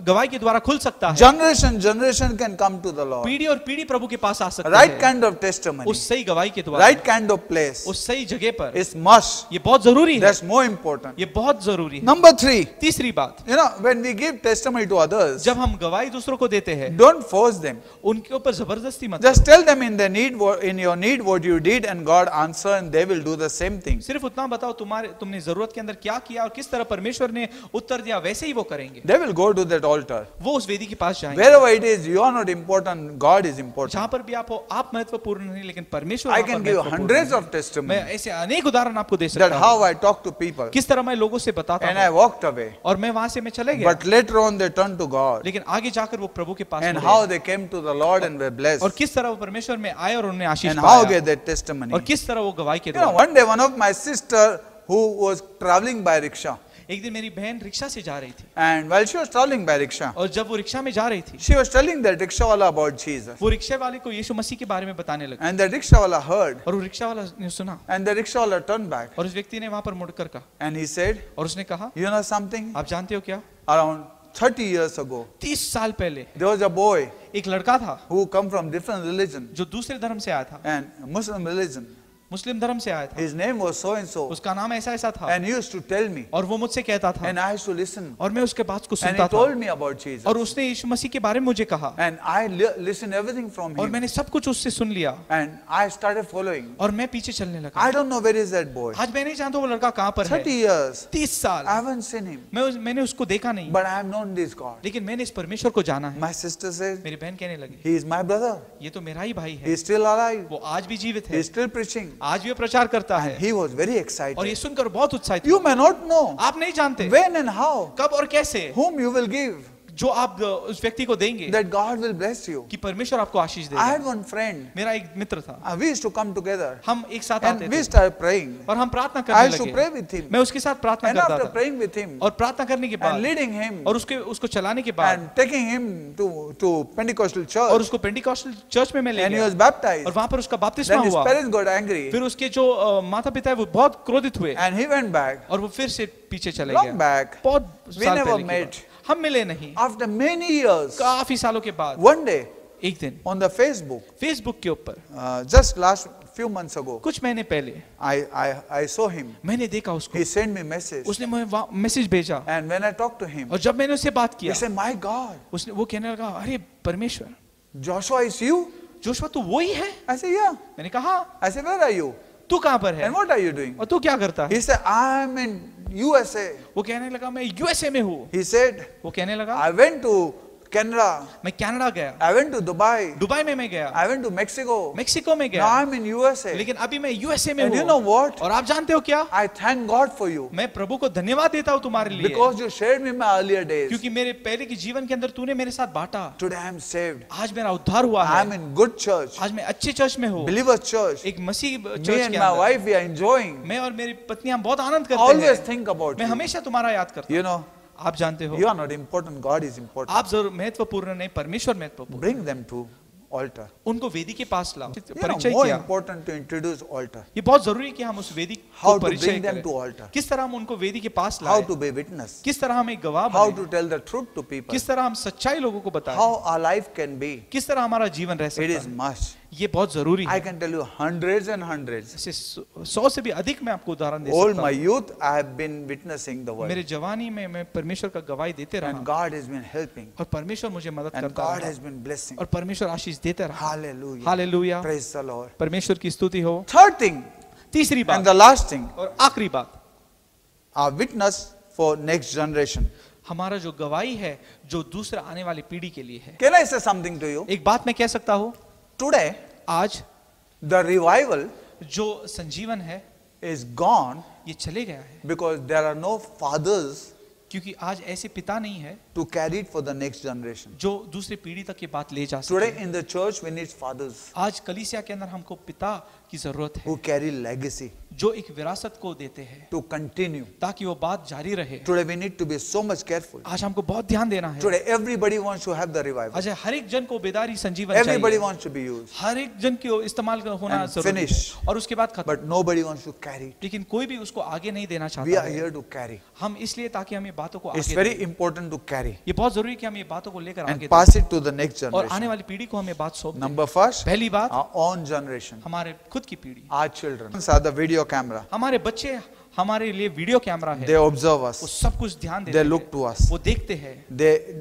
C: गवाही के द्वारा खुल सकता है।
B: Generation can come to the Lord.
C: पीढ़ी और पीढ़ी प्रभु के पास आ सकती
B: Right
C: है
B: kind of testimony,
C: उस सही गवाही के द्वारा,
B: right kind of place
C: उस सही जगह पर।
B: is must.
C: ये बहुत जरूरी है,
B: That's more important.
C: ये बहुत जरूरी है।
B: Number 3,
C: तीसरी बात,
B: when we give testimony to others,
C: जब हम गवाही दूसरों को देते हैं,
B: don't force them.
C: उनके ऊपर जबरदस्ती मत
B: Just tell them in their need, in your need, what you did, and God answer, and they will do the same thing.
C: सिर्फ उतना बताओ तुमने जरूरत के अंदर क्या किया और किस तरह परमेश्वर ने उत्तर दिया, वैसे ही वो करेंगे।
B: They will go to that altar.
C: वो उस वेदी के पास जाएंगे।
B: Wherever it is, you are not important. God is important.
C: जहां पर भी आप हो, आप महत्वपूर्ण नहीं, लेकिन परमेश्वर
B: I
C: वहां
B: can
C: पर
B: give
C: महत्वपूर्ण
B: hundreds
C: है।
B: of testimonies
C: मैं ऐसे अनेक उदाहरण आपको दे
B: that
C: सकता
B: how
C: हूँ,
B: I talk to people,
C: किस तरह मैं लोगों से बताता
B: and I
C: हूँ
B: walked away.
C: और मैं वहां से मैं चले गया,
B: But later on, they turned to God,
C: लेकिन आगे जाकर वो प्रभु के पास
B: and
C: मुड़े।
B: how they came to the Lord and were blessed,
C: और किस तरह वो परमेश्वर में आए और उन्हें आशीष
B: and how
C: पाया,
B: gave their testimony.
C: और किस तरह वो गवाही के
B: You know,
C: द्वारा।
B: one day, one of my sister who was traveling by rickshaw,
C: एक दिन मेरी बहन रिक्शा से जा रही थी,
B: and while she was traveling by rickshaw,
C: और जब वो रिक्शा में जा रही थी,
B: she was telling that rickshawala about Jesus,
C: वो रिक्शा वाले को यीशु मसीह के बारे में बताने लगी,
B: and the rickshawala heard,
C: और वो रिक्शा वाला ने सुना,
B: and the rickshawala turned back,
C: और उस व्यक्ति ने वहां पर मुड़कर कहा,
B: and he said,
C: और उसने कहा,
B: you know something?
C: आप जानते हो क्या,
B: Around 30 years ago,
C: 30 साल पहले
B: there was a boy
C: एक लड़का था
B: who come from different religion,
C: जो दूसरे धर्म से आया था,
B: and Muslim religion.
C: मुस्लिम धर्म से आया था,
B: His name was so and so,
C: उसका नाम ऐसा ऐसा था,
B: and he used to tell me,
C: और वो मुझसे कहता था,
B: and I used to listen,
C: और मैं उसके बात को
B: and
C: सुनता
B: he
C: था,
B: told me about Jesus,
C: और उसने यीशु मसीह के बारे में मुझे कहा,
B: and I listened everything from
C: और
B: him,
C: मैंने सब कुछ उससे सुन लिया,
B: and I started following.
C: और मैं पीछे चलने लगा।
B: I don't know where is that boy.
C: आज मैं नहीं जानता वो लड़का कहाँ पर है,
B: 30 years,
C: 30 साल
B: I haven't seen him,
C: मैंने उसको देखा नहीं,
B: but I have known this God.
C: लेकिन मैंने इस परमेश्वर को जाना है।
B: My sister says,
C: मेरी बहन कहने लगी,
B: he is my brother.
C: ये तो मेरा ही भाई
B: He
C: है,
B: is still alive.
C: वो आज भी जीवित
B: He
C: है,
B: is still preaching.
C: आज भी वो प्रचार करता है,
B: He was very
C: और ये
B: excited.
C: सुनकर बहुत उत्साहित
B: You
C: हुआ।
B: may not know
C: आप नहीं जानते
B: when and how,
C: कब और कैसे
B: whom you will give,
C: जो आप उस व्यक्ति को देंगे
B: that God will bless you.
C: कि परमेश्वर आपको आशीष
B: I
C: देगा।
B: had one friend.
C: मेरा एक मित्र था,
B: We used to come together
C: हम एक साथ
B: and
C: आते
B: we
C: थे
B: started praying.
C: और हम प्रार्थना
B: I
C: करने
B: used to
C: लगे,
B: pray with him.
C: मैं उसके साथ प्रार्थना
B: And
C: करता
B: after
C: था,
B: praying with him
C: और प्रार्थना करने के
B: and
C: बाद
B: leading him
C: और उसको चलाने के बाद
B: and taking him to Pentecostal
C: और
B: church,
C: उसको पेंटिकॉस्टल चर्च में मैं ले
B: and he
C: गया
B: was baptized.
C: और वहां पर उसका बपतिस्मा
B: Then his
C: हुआ,
B: parents got angry
C: फिर उसके जो माता पिता है वो बहुत क्रोधित हुए
B: and he went back.
C: और वो फिर से पीछे चले
B: Long
C: गए।
B: back,
C: बहुत
B: we
C: साल
B: never
C: पहले की
B: met.
C: बात। हम मिले नहीं,
B: After many years,
C: काफी सालों के बाद
B: one day
C: एक दिन
B: on the Facebook,
C: फेसबुक के ऊपर
B: just last few months ago,
C: कुछ महीने पहले
B: I saw him.
C: मैंने देखा उसको,
B: He sent me message,
C: उसने मुझे मैसेज भेजा,
B: and when I talked to him,
C: और जब मैंने उससे बात
B: he
C: किया
B: said, "My God,
C: उसने वो कहने लगा, अरे परमेश्वर,
B: Joshua is you?"
C: जोशुआ तू वो ही है?
B: I said, "Yeah."
C: मैंने कहा,
B: I said, "Where are you?
C: तू कहाँ पर है
B: And what are you doing?"
C: और तू क्या करता है?
B: He said, "I'm in USA."
C: वो कहने लगा, मैं यूएसए में हूँ।
B: He said,
C: वो कहने लगा,
B: "I went to Canada.
C: मैं कनाडा गया,
B: I went to Dubai.
C: Dubai में मैं गया,
B: I went to Mexico.
C: Mexico में
B: Now
C: गया,
B: I'm in USA."
C: लेकिन अभी मैं यूएसए में
B: And you know
C: हूँ।
B: what?
C: और आप जानते हो क्या?
B: I thank God for you
C: मैं प्रभु को धन्यवाद देता हूँ तुम्हारे लिए,
B: because you shared me my earlier days.
C: क्योंकि मेरे पहले के जीवन के अंदर तूने मेरे साथ बांटा।
B: Today I'm saved.
C: आज मेरा उद्धार हुआ
B: I'm
C: है,
B: in good church,
C: आज मैं अच्छे चर्च में हूँ,
B: Believers Church.
C: एक मसीह
B: Me
C: चर्च
B: and
C: के
B: my
C: अंदर।
B: wife, we are enjoying.
C: मैं और मेरी पत्नी हम बहुत आनंद करते
B: Always
C: हैं।
B: think about
C: मैं
B: you.
C: हमेशा तुम्हारा याद करता
B: You
C: हूँ।
B: know,
C: आप जानते हो,
B: you are not important. God is important.
C: आप जरूर महत्वपूर्ण नहीं, परमेश्वर महत्वपूर्ण।
B: Bring them to altar.
C: उनको वेदी के पास लाओ।
B: You know,
C: परिचय
B: more
C: किया,
B: important to introduce altar.
C: ये बहुत जरूरी है कि हम उस वेदी
B: How
C: को
B: to
C: परिचय
B: bring them
C: करें।
B: to altar.
C: किस तरह हम उनको वेदी के पास
B: How
C: लाएं,
B: to be witness.
C: किस तरह हम एक गवाह
B: How
C: बने,
B: to tell the truth to people.
C: किस तरह हम सच्चाई लोगों को बताएं,
B: How our life can be.
C: किस तरह हमारा जीवन रह
B: It
C: सकता
B: is
C: है,
B: must.
C: ये बहुत जरूरी
B: I
C: है।
B: can tell you hundreds and hundreds.
C: ऐसे 100 से भी अधिक मैं आपको उदाहरण दे
B: All
C: सकता
B: my
C: हूँ।
B: youth, I have been witnessing the word.
C: मेरे जवानी में मैं परमेश्वर का गवाही देते
B: And
C: रहा
B: God has been helping.
C: और परमेश्वर मुझे मदद
B: And
C: करता
B: God
C: रहा
B: has been blessing.
C: और परमेश्वर आशीष देता रहा।
B: Hallelujah.
C: Hallelujah,
B: Praise the Lord.
C: परमेश्वर की स्तुति हो।
B: Third thing
C: तीसरी
B: and
C: बात
B: the last thing,
C: और आखिरी बात,
B: our witness for next generation.
C: हमारा जो गवाही है जो दूसरा आने वाली पीढ़ी के लिए है।
B: Can I say something to you?
C: एक बात मैं कह सकता हूँ,
B: Today,
C: आज
B: the revival
C: जो संजीवन है
B: is gone
C: ये चले गया है,
B: because there are no fathers
C: क्योंकि आज ऐसे पिता नहीं है
B: to carry it for the next generation.
C: जो दूसरी पीढ़ी तक ये बात ले जा
B: Today
C: सके।
B: in the church we need fathers
C: आज कलीसिया के अंदर हमको पिता की जरूरत है
B: who carry legacy.
C: जो एक विरासत को देते हैं
B: to continue.
C: ताकि वो बात जारी रहे।
B: Today we need to be so much careful.
C: आज हमको बहुत ध्यान देना है।
B: Today everybody wants to have the revival.
C: आज हर एक जन को बेदारी संजीवन
B: Everybody
C: चाहिए।
B: wants to be used.
C: हर एक जन को इस्तेमाल होना
B: And
C: जरूरी है
B: finish.
C: और उसके बाद खत्म।
B: But nobody wants to carry it.
C: लेकिन कोई भी उसको आगे नहीं देना
B: We
C: चाहता
B: are
C: है।
B: here to carry.
C: हम इसलिए ताकि हम ये बातों को
B: It's
C: आगे
B: very
C: दें।
B: important to carry
C: ये बहुत जरूरी है कि हम ये बातों को लेकर आगे
B: and
C: दें
B: pass it to the next
C: और आने
B: generation.
C: वाली पीढ़ी को हमें बात सौंप दें।
B: Number first,
C: पहली बात
B: our own generation,
C: हमारे खुद की पीढ़ी,
B: our children are the video camera.
C: हमारे बच्चे हमारे लिए वीडियो कैमरा है।
B: They observe
C: वो
B: us.
C: सब कुछ ध्यान देते
B: They
C: हैं।
B: look to us.
C: वो देखते हैं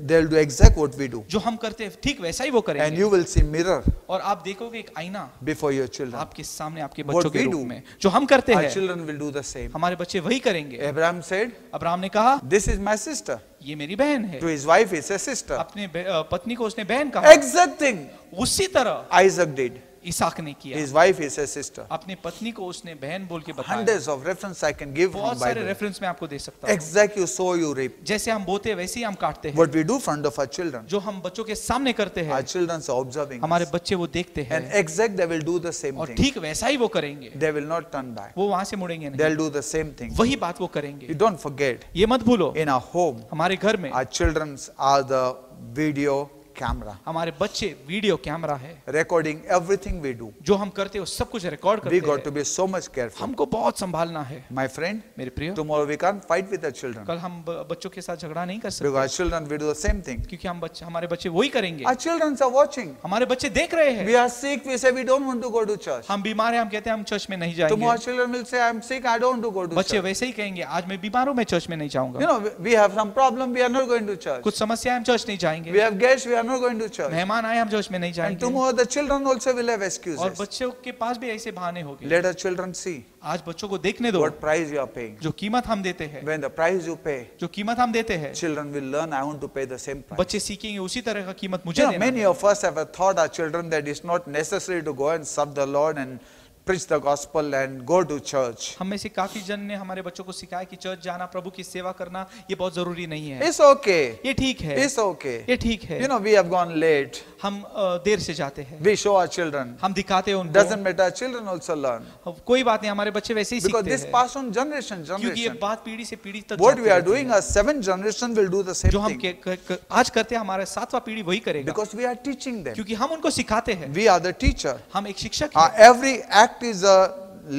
B: They'll do exact what we do.
C: जो हम करते हैं ठीक वैसा ही वो
B: And
C: करेंगे।
B: you will see mirror
C: और आप देखोगे एक आईना
B: before your children.
C: आपके सामने आपके
B: What
C: बच्चों के
B: we
C: रूप
B: do,
C: में जो हम करते
B: Our
C: हैं
B: children will do the same.
C: हमारे बच्चे वही करेंगे।
B: Abraham said,
C: अब्राहम ने कहा
B: "This is my sister."
C: ये मेरी बहन है।
B: To his wife, he says sister.
C: अपने पत्नी को उसने बहन कहा।
B: Exact thing
C: उसी तरह
B: Isaac did.
C: इसहाक ने किया।
B: His wife, he says sister.
C: अपने पत्नी को उसने बहन बोल के बताया।
B: Hundreds of references I can give from
C: बहुत सारे
B: Bible.
C: रेफरेंस मैं आपको दे सकता हूँ।
B: Exact you sow, you reap.
C: जैसे हम बोते हैं वैसे ही हम काटते हैं।
B: What we do front of our children,
C: जो हम बच्चों के सामने करते हैं
B: our children are observing
C: हमारे
B: us.
C: बच्चे वो देखते हैं
B: And exact they will do the same
C: और
B: thing.
C: ठीक वैसा ही वो करेंगे।
B: They will not turn back.
C: वो वहां से मुड़ेंगे नहीं।
B: They'll do the same thing.
C: वही बात वो
B: You
C: करेंगे।
B: don't forget,
C: ये मत भूलो
B: in our home,
C: हमारे घर में
B: our children are the video camera,
C: हमारे बच्चे वीडियो कैमरा है।
B: recording everything we do.
C: जो हम करते हैं वो सब कुछ रिकॉर्ड
B: We
C: करते
B: got to
C: हैं।
B: be so much careful.
C: हमको बहुत संभालना है
B: My friend,
C: मेरे प्रिय।
B: tomorrow we can't fight with our children.
C: कल हम बच्चों के साथ झगड़ा नहीं कर
B: Because
C: सकते
B: our children will do the same thing.
C: क्योंकि हमारे बच्चे वही करेंगे।
B: Our children are watching.
C: हमारे बच्चे देख रहे हैं।
B: We are sick, we say we don't want to go to church.
C: हम बीमार हैं हम कहते हैं हम चर्च में नहीं
B: Tomorrow our
C: जाएंगे।
B: children will say, I'm sick, I don't want to go to
C: बच्चे
B: church.
C: वैसे ही कहेंगे आज मैं बीमार हूँ मैं चर्च में नहीं जाऊंगा।
B: You know, we have some problem, we are not going to church.
C: कुछ समस्या है हम चर्च नहीं
B: We
C: जाएंगे।
B: have guests, we are not going to church.
C: मेहमान आए हम चर्च में नहीं
B: And
C: जाएंगे।
B: tomorrow the children also will have
C: और
B: excuses.
C: बच्चों के पास भी ऐसे बहाने हो गए।
B: Let our children see
C: आज बच्चों को देखने दो
B: what price you are paying.
C: जो कीमत हम देते हैं।
B: When the price you pay,
C: जो कीमत हम देते हैं
B: children will learn, I want to pay the same price.
C: बच्चे सीखेंगे उसी तरह का कीमत मुझे
B: You know,
C: देना
B: many
C: है।
B: of us have thought our children that it's not necessary to go and serve the Lord and preach the gospel and go to church.
C: हम में से काफी जन ने हमारे बच्चों को सिखाया कि चर्च जाना प्रभु की सेवा करना ये बहुत जरूरी नहीं है।
B: It's okay.
C: ये ठीक है।
B: It's okay.
C: ये ठीक है।
B: You know, we have gone late.
C: हम देर से जाते हैं।
B: We show our children.
C: हम दिखाते हैं उनको।
B: Doesn't matter, children also learn.
C: कोई बात नहीं हमारे बच्चे वैसे ही
B: Because
C: सीखते
B: this
C: हैं।
B: pass on generation,
C: क्योंकि ये
B: generation.
C: बात पीढ़ी से पीढ़ी तक
B: What
C: जाती
B: we are
C: रहती
B: doing,
C: है।
B: our seventh generation will do the same
C: जो हम
B: thing.
C: आज करते हैं हमारा सातवां पीढ़ी वही करेगा।
B: Because we are teaching them.
C: क्योंकि हम उनको सिखाते हैं।
B: We are the teacher.
C: हम एक शिक्षक हैं।
B: Every act is a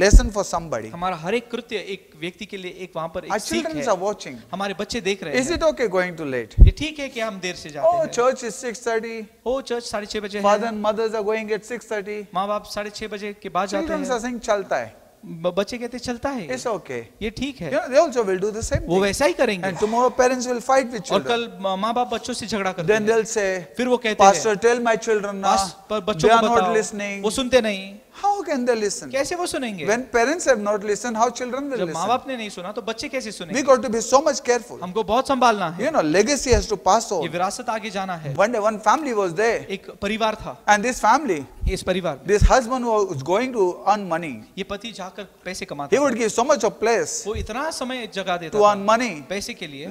B: lesson for somebody.
C: हमारा हर एक कृत्य एक व्यक्ति के लिए एक वहां पर
B: Our
C: एक सीख
B: children
C: है।
B: are watching.
C: हमारे बच्चे देख रहे
B: Is
C: हैं।
B: it okay going to late?
C: ये ठीक है कि हम देर से जाते
B: Oh,
C: हैं।
B: church is 6:30.
C: ओ चर्च 6:30 बजे
B: Father
C: है।
B: and mothers are going at 6:30.
C: माँ बाप 6:30 बजे के बाद जाते
B: Children
C: हैं।
B: are saying chalta hai.
C: बच्चे कहते चलता है
B: It's okay.
C: ये ठीक है।
B: You know, they also will do the same
C: वो
B: thing.
C: वैसा ही करेंगे।
B: And tomorrow parents will fight with
C: और
B: children.
C: कल माँ बाप बच्चों से झगड़ा करते
B: Then
C: हैं।
B: they'll say,
C: फिर वो कहते
B: Pastor,
C: हैं
B: tell my children now.
C: पर
B: They
C: बच्चों
B: are
C: को
B: not
C: बताओ
B: listening.
C: वो सुनते नहीं।
B: How can they listen?
C: कैसे वो सुनेंगे?
B: When parents have not listened, how children will
C: जब माँ
B: listen?
C: बाप ने नहीं सुना तो बच्चे कैसे
B: We
C: सुनेंगे?
B: got to be so much careful.
C: हमको बहुत संभालना है।
B: You know, legacy has to pass
C: ये
B: on.
C: विरासत आगे जाना है।
B: One day, one family was there,
C: एक परिवार था।
B: and this family,
C: इस परिवार में
B: this husband was going to earn money.
C: ये पति जाकर पैसे कमाता
B: He
C: था।
B: would give so much of place
C: वो इतना समय जगा देता
B: to
C: था
B: earn money.
C: पैसे के लिए।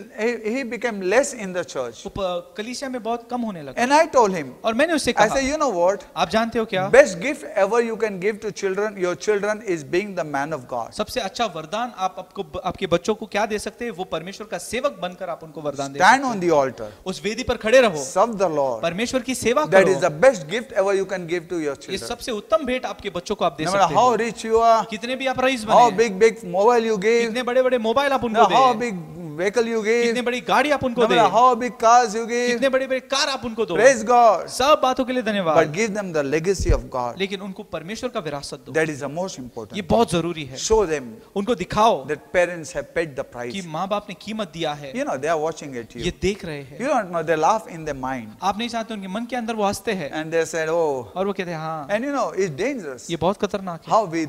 B: He became less in the church.
C: वो कलीसिया में बहुत कम होने लगा।
B: And I told him,
C: और मैंने उससे
B: I
C: कहा
B: said, you know what?
C: आप जानते हो क्या?
B: Best gift ever you can give to children, your children, is being the man of God.
C: सबसे अच्छा वरदान आप आपको आपके बच्चों को क्या दे सकते हैं? वो परमेश्वर का सेवक बनकर आप उनको वरदान दे
B: Stand
C: सकते
B: on
C: हैं।
B: the altar.
C: उस वेदी पर खड़े रहो।
B: Serve the Lord.
C: परमेश्वर की सेवा
B: That
C: करो।
B: is the best gift ever you can give to your
C: ये
B: children.
C: सबसे उत्तम भेंट आपके बच्चों को आप दे
B: No matter
C: सकते
B: how
C: हो।
B: rich you are,
C: कितने भी आप रईस
B: how
C: बने,
B: big mobile you give,
C: कितने बड़े बड़े मोबाइल आप
B: no
C: उनको
B: matter how
C: they,
B: big vehicle you
C: कितने
B: give,
C: बड़ी गाड़ी आप उनको
B: no
C: they,
B: matter how big cars you give,
C: कितने बड़े बड़े कार आप उनको दो,
B: praise God.
C: सब बातों के लिए
B: But
C: धन्यवाद।
B: give them the legacy of God.
C: लेकिन उनको परमेश्वर का विरासत दो।
B: That is the most
C: ये
B: important.
C: बहुत जरूरी है।
B: Show them
C: उनको दिखाओ
B: that parents have paid the
C: कि
B: price.
C: माँ बाप ने कीमत दिया है।
B: You know, they are watching at
C: ये
B: you.
C: देख रहे हैं।
B: You don't know, they laugh in their mind.
C: आप नहीं चाहते उनके मन के अंदर वो हंसते हैं
B: And they said, oh,
C: और वो कहते हैं हाँ
B: and you know, it's dangerous.
C: ये बहुत खतरनाक है।
B: How we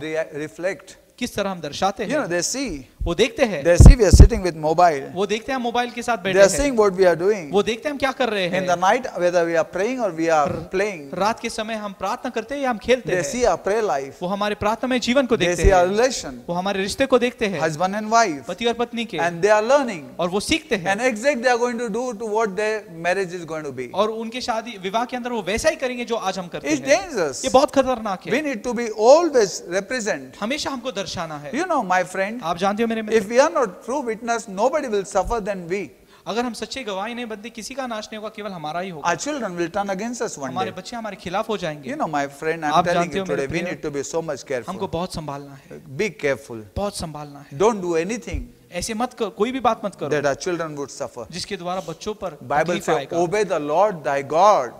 B: reflect.
C: किस तरह हम दर्शाते
B: You know,
C: हैं।
B: they see.
C: वो वो देखते हैं,
B: They see we are sitting with mobile.
C: वो देखते हैं मोबाइल के साथ
B: They
C: बैठे
B: are
C: हैं,
B: seeing what we are doing.
C: वो देखते हैं हम क्या कर रहे
B: In the
C: हैं।
B: night, whether we are praying or we are playing,
C: रात के समय हम प्रार्थना करते हैं या हम खेलते
B: they
C: हैं,
B: see our prayer life.
C: वो हमारे प्रार्थना में जीवन को
B: They
C: देखते
B: see our
C: हैं,
B: relation,
C: वो हमारे रिश्ते को देखते हैं,
B: husband and wife.
C: पति और पत्नी के,
B: And they are learning.
C: और वो सीखते हैं,
B: And exact they are going to do to what their marriage is going to be.
C: और उनके शादी विवाह के अंदर वो वैसा ही करेंगे जो आज हम करते
B: It's
C: हैं।
B: dangerous.
C: ये बहुत खतरनाक
B: We
C: है,
B: need to be always represent.
C: हमेशा हमको दर्शाना है।
B: You know, my friend,
C: आप जानते हो मेरे मित्र,
B: if we are not true witness, nobody will suffer than we.
C: अगर हम सच्चे गवाही नहीं बनते, किसी का नाश नहीं होगा, केवल हमारा ही होगा।
B: Our children will turn against us one
C: हमारे
B: day.
C: बच्चे हमारे खिलाफ हो जाएंगे।
B: You know, my friend, I'm
C: आप
B: telling
C: जानते
B: you
C: हो मेरे
B: today, we
C: प्रिय,
B: need to be so much
C: हमको
B: careful.
C: बहुत संभालना है,
B: Be careful.
C: बहुत संभालना है।
B: Don't do anything
C: ऐसे मत कर, कोई भी बात मत करो
B: that our children would suffer.
C: जिसके द्वारा बच्चों पर
B: Bible
C: तकलीफ
B: says,
C: आएगा।
B: obey the Lord thy God,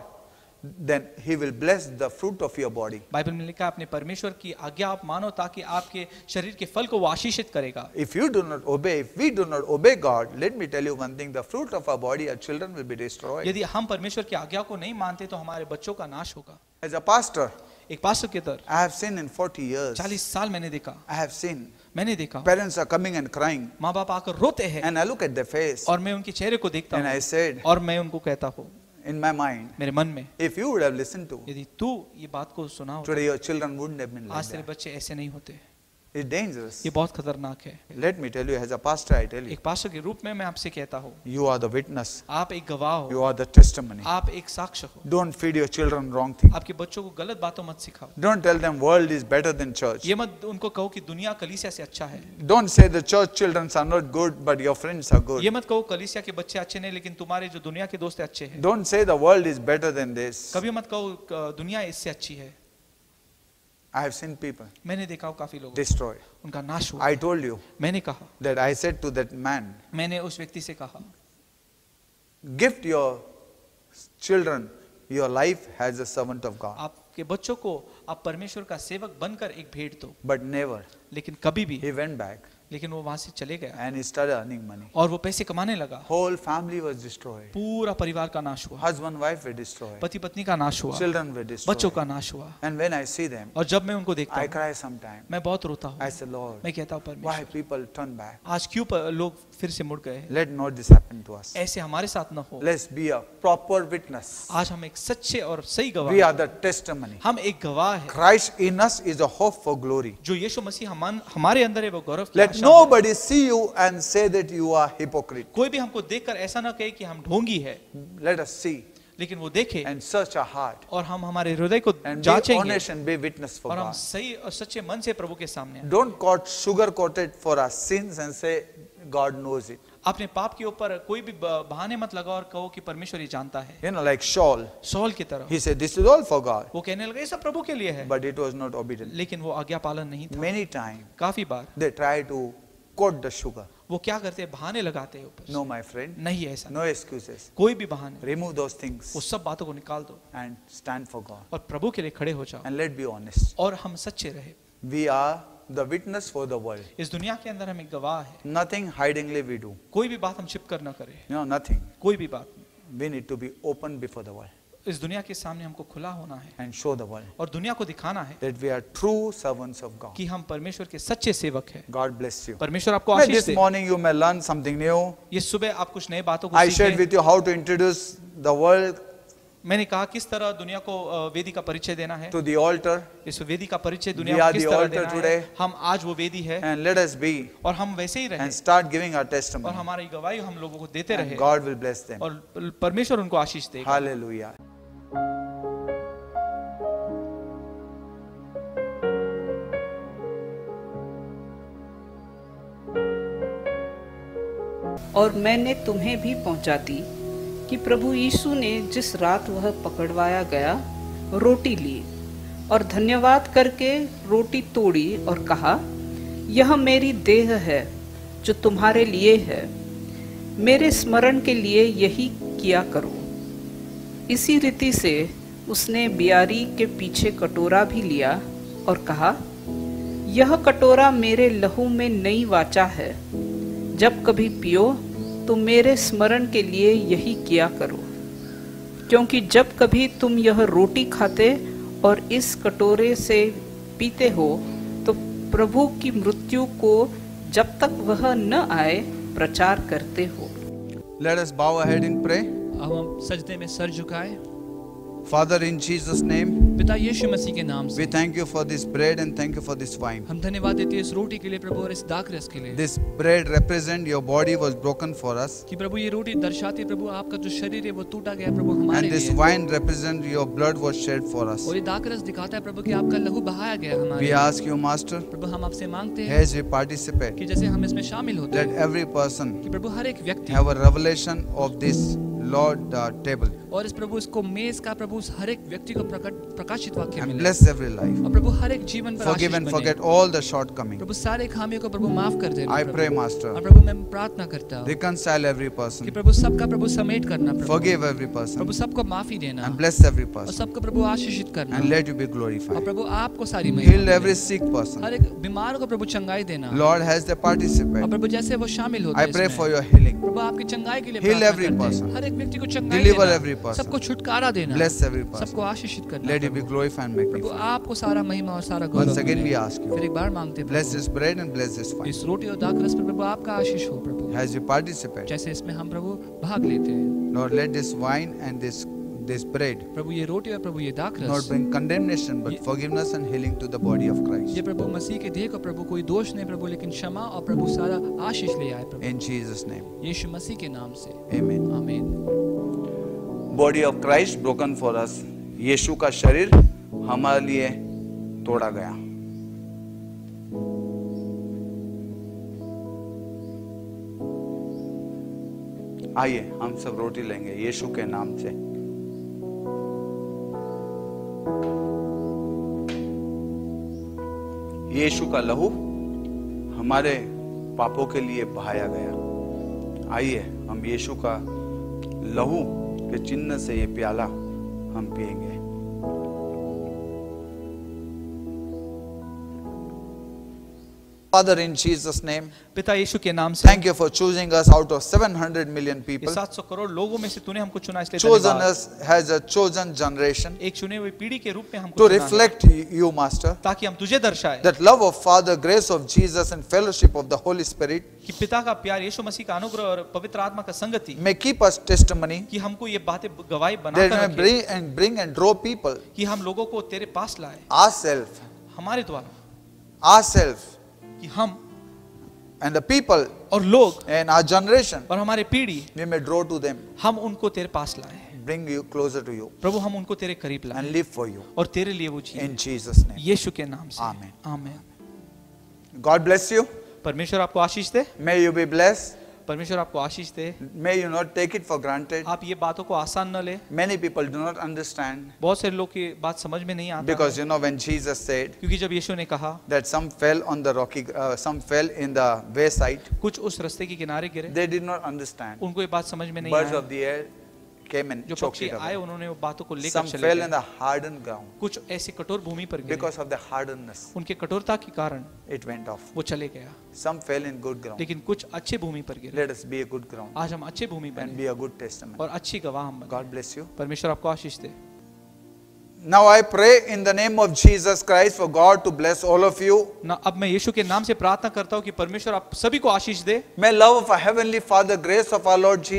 B: then he will bless the fruit of your body.
C: Bible में लिखा है अपने परमेश्वर की आज्ञा आप मानो ताकि आपके शरीर के फल को वो आशीषित करेगा।
B: If you do not obey, if we do not obey God, let me tell you one thing, the fruit of our body, our children will be destroyed.
C: यदि हम परमेश्वर की आज्ञा को नहीं मानते तो हमारे बच्चों का नाश होगा।
B: As a pastor,
C: एक पास्टर के तरह
B: I have seen in 40 years,
C: 40 साल मैंने देखा,
B: I have seen
C: मैंने देखा
B: parents are coming and crying,
C: माँ बाप आकर रोते हैं,
B: and I look at their face,
C: और मैं उनके चेहरे को देखता
B: and I
C: हूँ,
B: said,
C: और मैं उनको कहता हूँ
B: in my mind,
C: मेरे मन में,
B: if you would have listened to,
C: यदि तू ये बात को सुना हो,
B: today your children wouldn't have been like
C: आज तेरे
B: that.
C: बच्चे ऐसे नहीं होते।
B: It's dangerous.
C: ये बहुत खतरनाक है।
B: Let me tell you, as a pastor, I tell you,
C: एक पास्टर के रूप में मैं आपसे कहता हूँ,
B: you are the witness,
C: आप एक गवाह हो,
B: you are the testimony.
C: आप एक साक्ष्य हो।
B: Don't feed your children wrong things.
C: आपके बच्चों को गलत बातों मत सिखाओ।
B: Don't tell them world is better than church.
C: ये मत उनको कहो कि दुनिया कलीसिया से अच्छा है।
B: Don't say the church children are not good, but your friends are good.
C: ये मत कहो कलीसिया के बच्चे अच्छे नहीं लेकिन तुम्हारे जो दुनिया के दोस्त हैं अच्छे हैं।
B: Don't say the world is better than this.
C: कभी मत कहो दुनिया इससे अच्छी है।
B: I have seen people
C: मैंने देखा हो काफी लोग
B: destroy.
C: उनका नाश हुआ।
B: I told you
C: मैंने कहा,
B: that I said to that man,
C: मैंने उस व्यक्ति से कहा,
B: gift your children your life as a servant of God,
C: आपके बच्चों को आप परमेश्वर का सेवक बनकर एक भेंट दो।
B: but never.
C: लेकिन कभी भी,
B: He went back
C: लेकिन वो वहां से चले गया
B: and he started earning money.
C: और वो पैसे कमाने लगा।
B: Whole family was destroyed.
C: पूरा परिवार का नाश हुआ,
B: Husband, wife were destroyed.
C: पति पत्नी का नाश हुआ,
B: Children were
C: बच्चों
B: destroyed.
C: का नाश हुआ।
B: And when I see them,
C: और जब मैं उनको देखता
B: I
C: हूँ
B: cry sometimes.
C: मैं बहुत रोता
B: I
C: हूँ।
B: say, Lord,
C: मैं कहता हूँ
B: why
C: परमेश्वर
B: people turn back?
C: आज क्यों लोग फिर से मुड़ गए?
B: Let not this happen to us.
C: ऐसे हमारे साथ न हो।
B: Let's be a proper witness.
C: आज हम एक सच्चे और सही
B: We
C: गवाह,
B: are the testimony.
C: हम एक गवाह है।
B: Christ in us is a hope for glory.
C: जो यीशु मसीह हमारे अंदर है वो गौरव की
B: Let
C: आशा है।
B: nobody see you and say that you are hypocrite.
C: कोई भी हमको देखकर ऐसा ना कहे कि हम ढोंगी है,
B: Let us see
C: लेकिन वो देखे
B: and search our heart
C: और हम हमारे हृदय को
B: and be
C: जांचेंगे
B: honest and be witness for
C: और हम
B: God.
C: सही और सच्चे मन से प्रभु के सामने आएं।
B: Don't sugar coated for our sins and say God knows it.
C: अपने पाप के ऊपर कोई भी बहाने मत लगाओ और कहो कि परमेश्वर ये जानता है।
B: You know, like Saul,
C: soul की तरह
B: he said, this is all for God,
C: वो कहने लगा ये सब प्रभु के लिए है,
B: but it was not obedient.
C: लेकिन वो आज्ञा पालन नहीं था।
B: Many times
C: काफी बार
B: they try to coat the sugar.
C: वो क्या करते हैं, बहाने लगाते हैं ऊपर।
B: No, my friend,
C: नहीं ऐसा,
B: no excuses.
C: कोई भी बहाने,
B: Remove those things
C: उस सब बातों को निकाल दो
B: and stand for God.
C: और प्रभु के लिए खड़े हो जाओ
B: And let's be honest.
C: और हम सच्चे रहे।
B: We are the witness for the world.
C: इस दुनिया के अंदर हम एक गवाह है।
B: Nothing hidingly we do.
C: कोई भी बात हम छिप कर न करें,
B: No, nothing.
C: कोई भी बात।
B: We need to be open before the world
C: इस दुनिया के सामने हमको खुला होना है
B: and show the world
C: और दुनिया को दिखाना है
B: that we are true servants of God.
C: कि हम परमेश्वर के सच्चे सेवक हैं।
B: God bless you.
C: परमेश्वर आपको
B: Well,
C: Ashish
B: this
C: they.
B: morning you may learn something new.
C: ये सुबह आप कुछ नए बातों को
B: I shared
C: सीखें।
B: with you how to introduce the world
C: मैंने कहा किस तरह दुनिया को वेदी का परिचय देना है।
B: to the altar,
C: इस वेदी का परिचय दुनिया
B: We
C: को
B: are
C: किस
B: the
C: तरह
B: altar
C: देना है।
B: today.
C: हम आज वो वेदी है
B: and let us be
C: और हम वैसे ही रहे
B: and start giving our
C: और
B: testimony.
C: हमारी गवाही हम लोगों को देते
B: And
C: रहे
B: God will bless them.
C: और परमेश्वर उनको आशीष देगा।
B: Hallelujah.
D: और मैंने तुम्हें भी पहुंचा दी कि प्रभु यीशु ने जिस रात वह पकड़वाया गया रोटी ली और धन्यवाद करके रोटी तोड़ी और कहा, यह मेरी देह है जो तुम्हारे लिए है, मेरे स्मरण के लिए यही किया करो। इसी रीति से उसने बियारी के पीछे कटोरा भी लिया और कहा, यह कटोरा मेरे लहू में नई वाचा है, जब कभी पियो तो मेरे स्मरण के लिए यही किया करो। क्योंकि जब कभी तुम यह रोटी खाते और इस कटोरे से पीते हो तो प्रभु की मृत्यु को जब तक वह न आए प्रचार करते हो।
B: Let us bow our head in pray.
E: अब हम सजदे में सर झुकाए।
B: Father, in Jesus' name,
E: पिता यीशु मसीह के नाम से
B: we thank you for this bread and thank you for this wine.
E: हम धन्यवाद देते हैं इस रोटी के लिए प्रभु और इस दाखरस के लिए
B: This bread represent your body was broken for us,
E: कि प्रभु ये रोटी दर्शाती है प्रभु आपका जो शरीर है वो टूटा गया प्रभु हमारे
B: and this
E: लिए,
B: wine represent your blood was shed for us.
E: और ये दाखरस दिखाता है प्रभु कि आपका लहू बहाया गया हमारे
B: We
E: लिए।
B: ask you, Master,
E: प्रभु हम आपसे मांगते हैं
B: as we participate,
E: कि जैसे हम इसमें शामिल होते
B: let
E: हैं
B: every person
E: कि प्रभु हर एक व्यक्ति
B: have a revelation of this Lord table
E: और इस प्रभु इसको मेज का प्रभु उस हर एक व्यक्ति को प्रकाशित वाक्य
B: and
E: मिले
B: bless every life.
E: और प्रभु हर एक जीवन पर
B: Forgive
E: आशीष
B: and
E: बने।
B: forget all the shortcomings.
E: प्रभु सारे खामियों को प्रभु माफ कर देना
B: I
E: प्रभु।
B: pray, Master,
E: और प्रभु मैं प्रार्थना करता हूँ
B: reconcile every
E: कि
B: person,
E: प्रभु सबका प्रभु समेट करना प्रभु
B: forgive every person,
E: प्रभु सबको माफी देना
B: and bless every
E: और
B: person,
E: सबको प्रभु आशीषित करना
B: and let you be
E: और
B: glorified.
E: प्रभु आपको सारी
B: Heal
E: महिमा
B: every
E: मिले।
B: sick person.
E: हर एक बीमार को प्रभु चंगाई देना
B: Lord, as they
E: और
B: participate,
E: प्रभु जैसे वो शामिल होते
B: I
E: हैं
B: pray
E: इसमें,
B: for your healing.
E: प्रभु आपकी चंगाई के लिए
B: Heal
E: प्रार्थना
B: every
E: करते हैं।
B: person.
E: हर एक व्यक्ति को चंगाई
B: Deliver
E: देना,
B: every person.
E: सबको छुटकारा देना,
B: Bless every person.
E: सबको आशीषित करना
B: Let you be
E: Prabhu.
B: glorified and
E: Prabhu
B: magnified.
E: आपको सारा महिमा और सारा
B: Once
E: गौरव
B: again we
E: मिले।
B: ask
E: फिर
B: you,
E: एक बार मांगते हैं
B: bless
E: Prabhu,
B: this bread and bless this wine.
E: इस रोटी और दाखरस पर प्रभु आपका आशीष हो प्रभु,
B: As you participate,
E: जैसे इसमें हम प्रभु भाग लेते हैं।
B: Lord, let this wine and this bread
E: प्रभु ये रोटी और प्रभु ये
B: not
E: दाखरस
B: bring condemnation but forgiveness and healing to the body of
E: ये
B: Christ.
E: प्रभु मसीह के देह को प्रभु कोई दोष नहीं प्रभु, लेकिन क्षमा और प्रभु सारा आशीष ले आए प्रभु,
B: In Jesus' name,
E: यीशु मसीह के नाम से
B: amen.
E: आमीन।
B: Body of Christ broken for us. यीशु का शरीर हमारे लिए तोड़ा गया। आइए हम सब रोटी लेंगे यीशु के नाम से। यीशु का लहू हमारे पापों के लिए बहाया गया। आइए हम यीशु का लहू के चिन्ह से ये प्याला हम पिएंगे। Father, in Jesus' name,
C: पिता यीशु के नाम से
B: thank you for choosing us out of 700 million
C: ये
B: people,
C: 700 करोड़ लोगों में से तूने हमको चुना, इसलिए
B: chosen
C: धन्यवाद।
B: us as a chosen generation
C: एक चुने हुए पीढ़ी के रूप में हमको
B: to
C: चुना है,
B: reflect you, Master,
C: ताकि हम तुझे दर्शाए
B: that love of Father, grace of Jesus, and fellowship of the Holy Spirit
C: कि पिता का प्यार, यीशु मसीह का अनुग्रह और पवित्र आत्मा का संगति
B: may keep us testimony,
C: कि हमको ये बातें गवाही
B: that
C: बनाकर
B: may
C: रखे,
B: bring and draw people,
C: कि हम लोगों को तेरे पास लाए
B: ourselves,
C: हमारे द्वारा, कि हम
B: and the people
C: और लोग
B: and our generation,
C: और हमारे पीढ़ी
B: we may draw to them,
C: हम उनको तेरे पास लाए।
B: bring you closer to you,
C: प्रभु हम उनको तेरे करीब लाए
B: and live for you.
C: और तेरे लिए वो जिए,
B: In Jesus' name.
C: यीशु के नाम से
B: आमीन।
C: आमीन।
B: God bless you.
C: परमेश्वर आपको आशीष दे,
B: May you be blessed.
C: परमेश्वर आपको आशीष दे।
B: May you not take it for granted.
C: आप ये बातों को आसान न ले,
B: Many people do not understand
C: बहुत से लोग की बात समझ में नहीं आता
B: because
C: है,
B: you know when Jesus said
C: क्योंकि जब यीशु ने कहा
B: that some fell on the rocky, some fell in the wayside,
C: कुछ उस रास्ते के किनारे गिरे,
B: they did not understand.
C: उनको ये बात समझ में नहीं
B: Birds
C: आया,
B: of the air came and
C: जो
B: choked
C: पक्षी
B: it
C: आए
B: away.
C: उन्होंने वो बातों को लेकर
B: Some
C: चले
B: fell in
C: गए,
B: the hardened ground.
C: कुछ ऐसी कठोर भूमि पर गिरे,
B: Because of the hardness,
C: उनके कठोरता के कारण
B: it went off.
C: वो चले गया,
B: Some fell in good ground.
C: लेकिन कुछ अच्छे भूमि पर गिरे।
B: Let us be a good ground
C: आज हम अच्छे भूमि
B: and
C: बने
B: be a good testament.
C: और अच्छी गवाह हम बने।
B: God bless you.
C: परमेश्वर आपको आशीष दे।
B: Now I pray in the name of Jesus Christ for God to bless all of you.
C: ना अब मैं यीशु के नाम से प्रार्थना करता हूँ कि परमेश्वर आप सभी को आशीष दे।
B: May love of our heavenly Father, grace of our Lord Jesus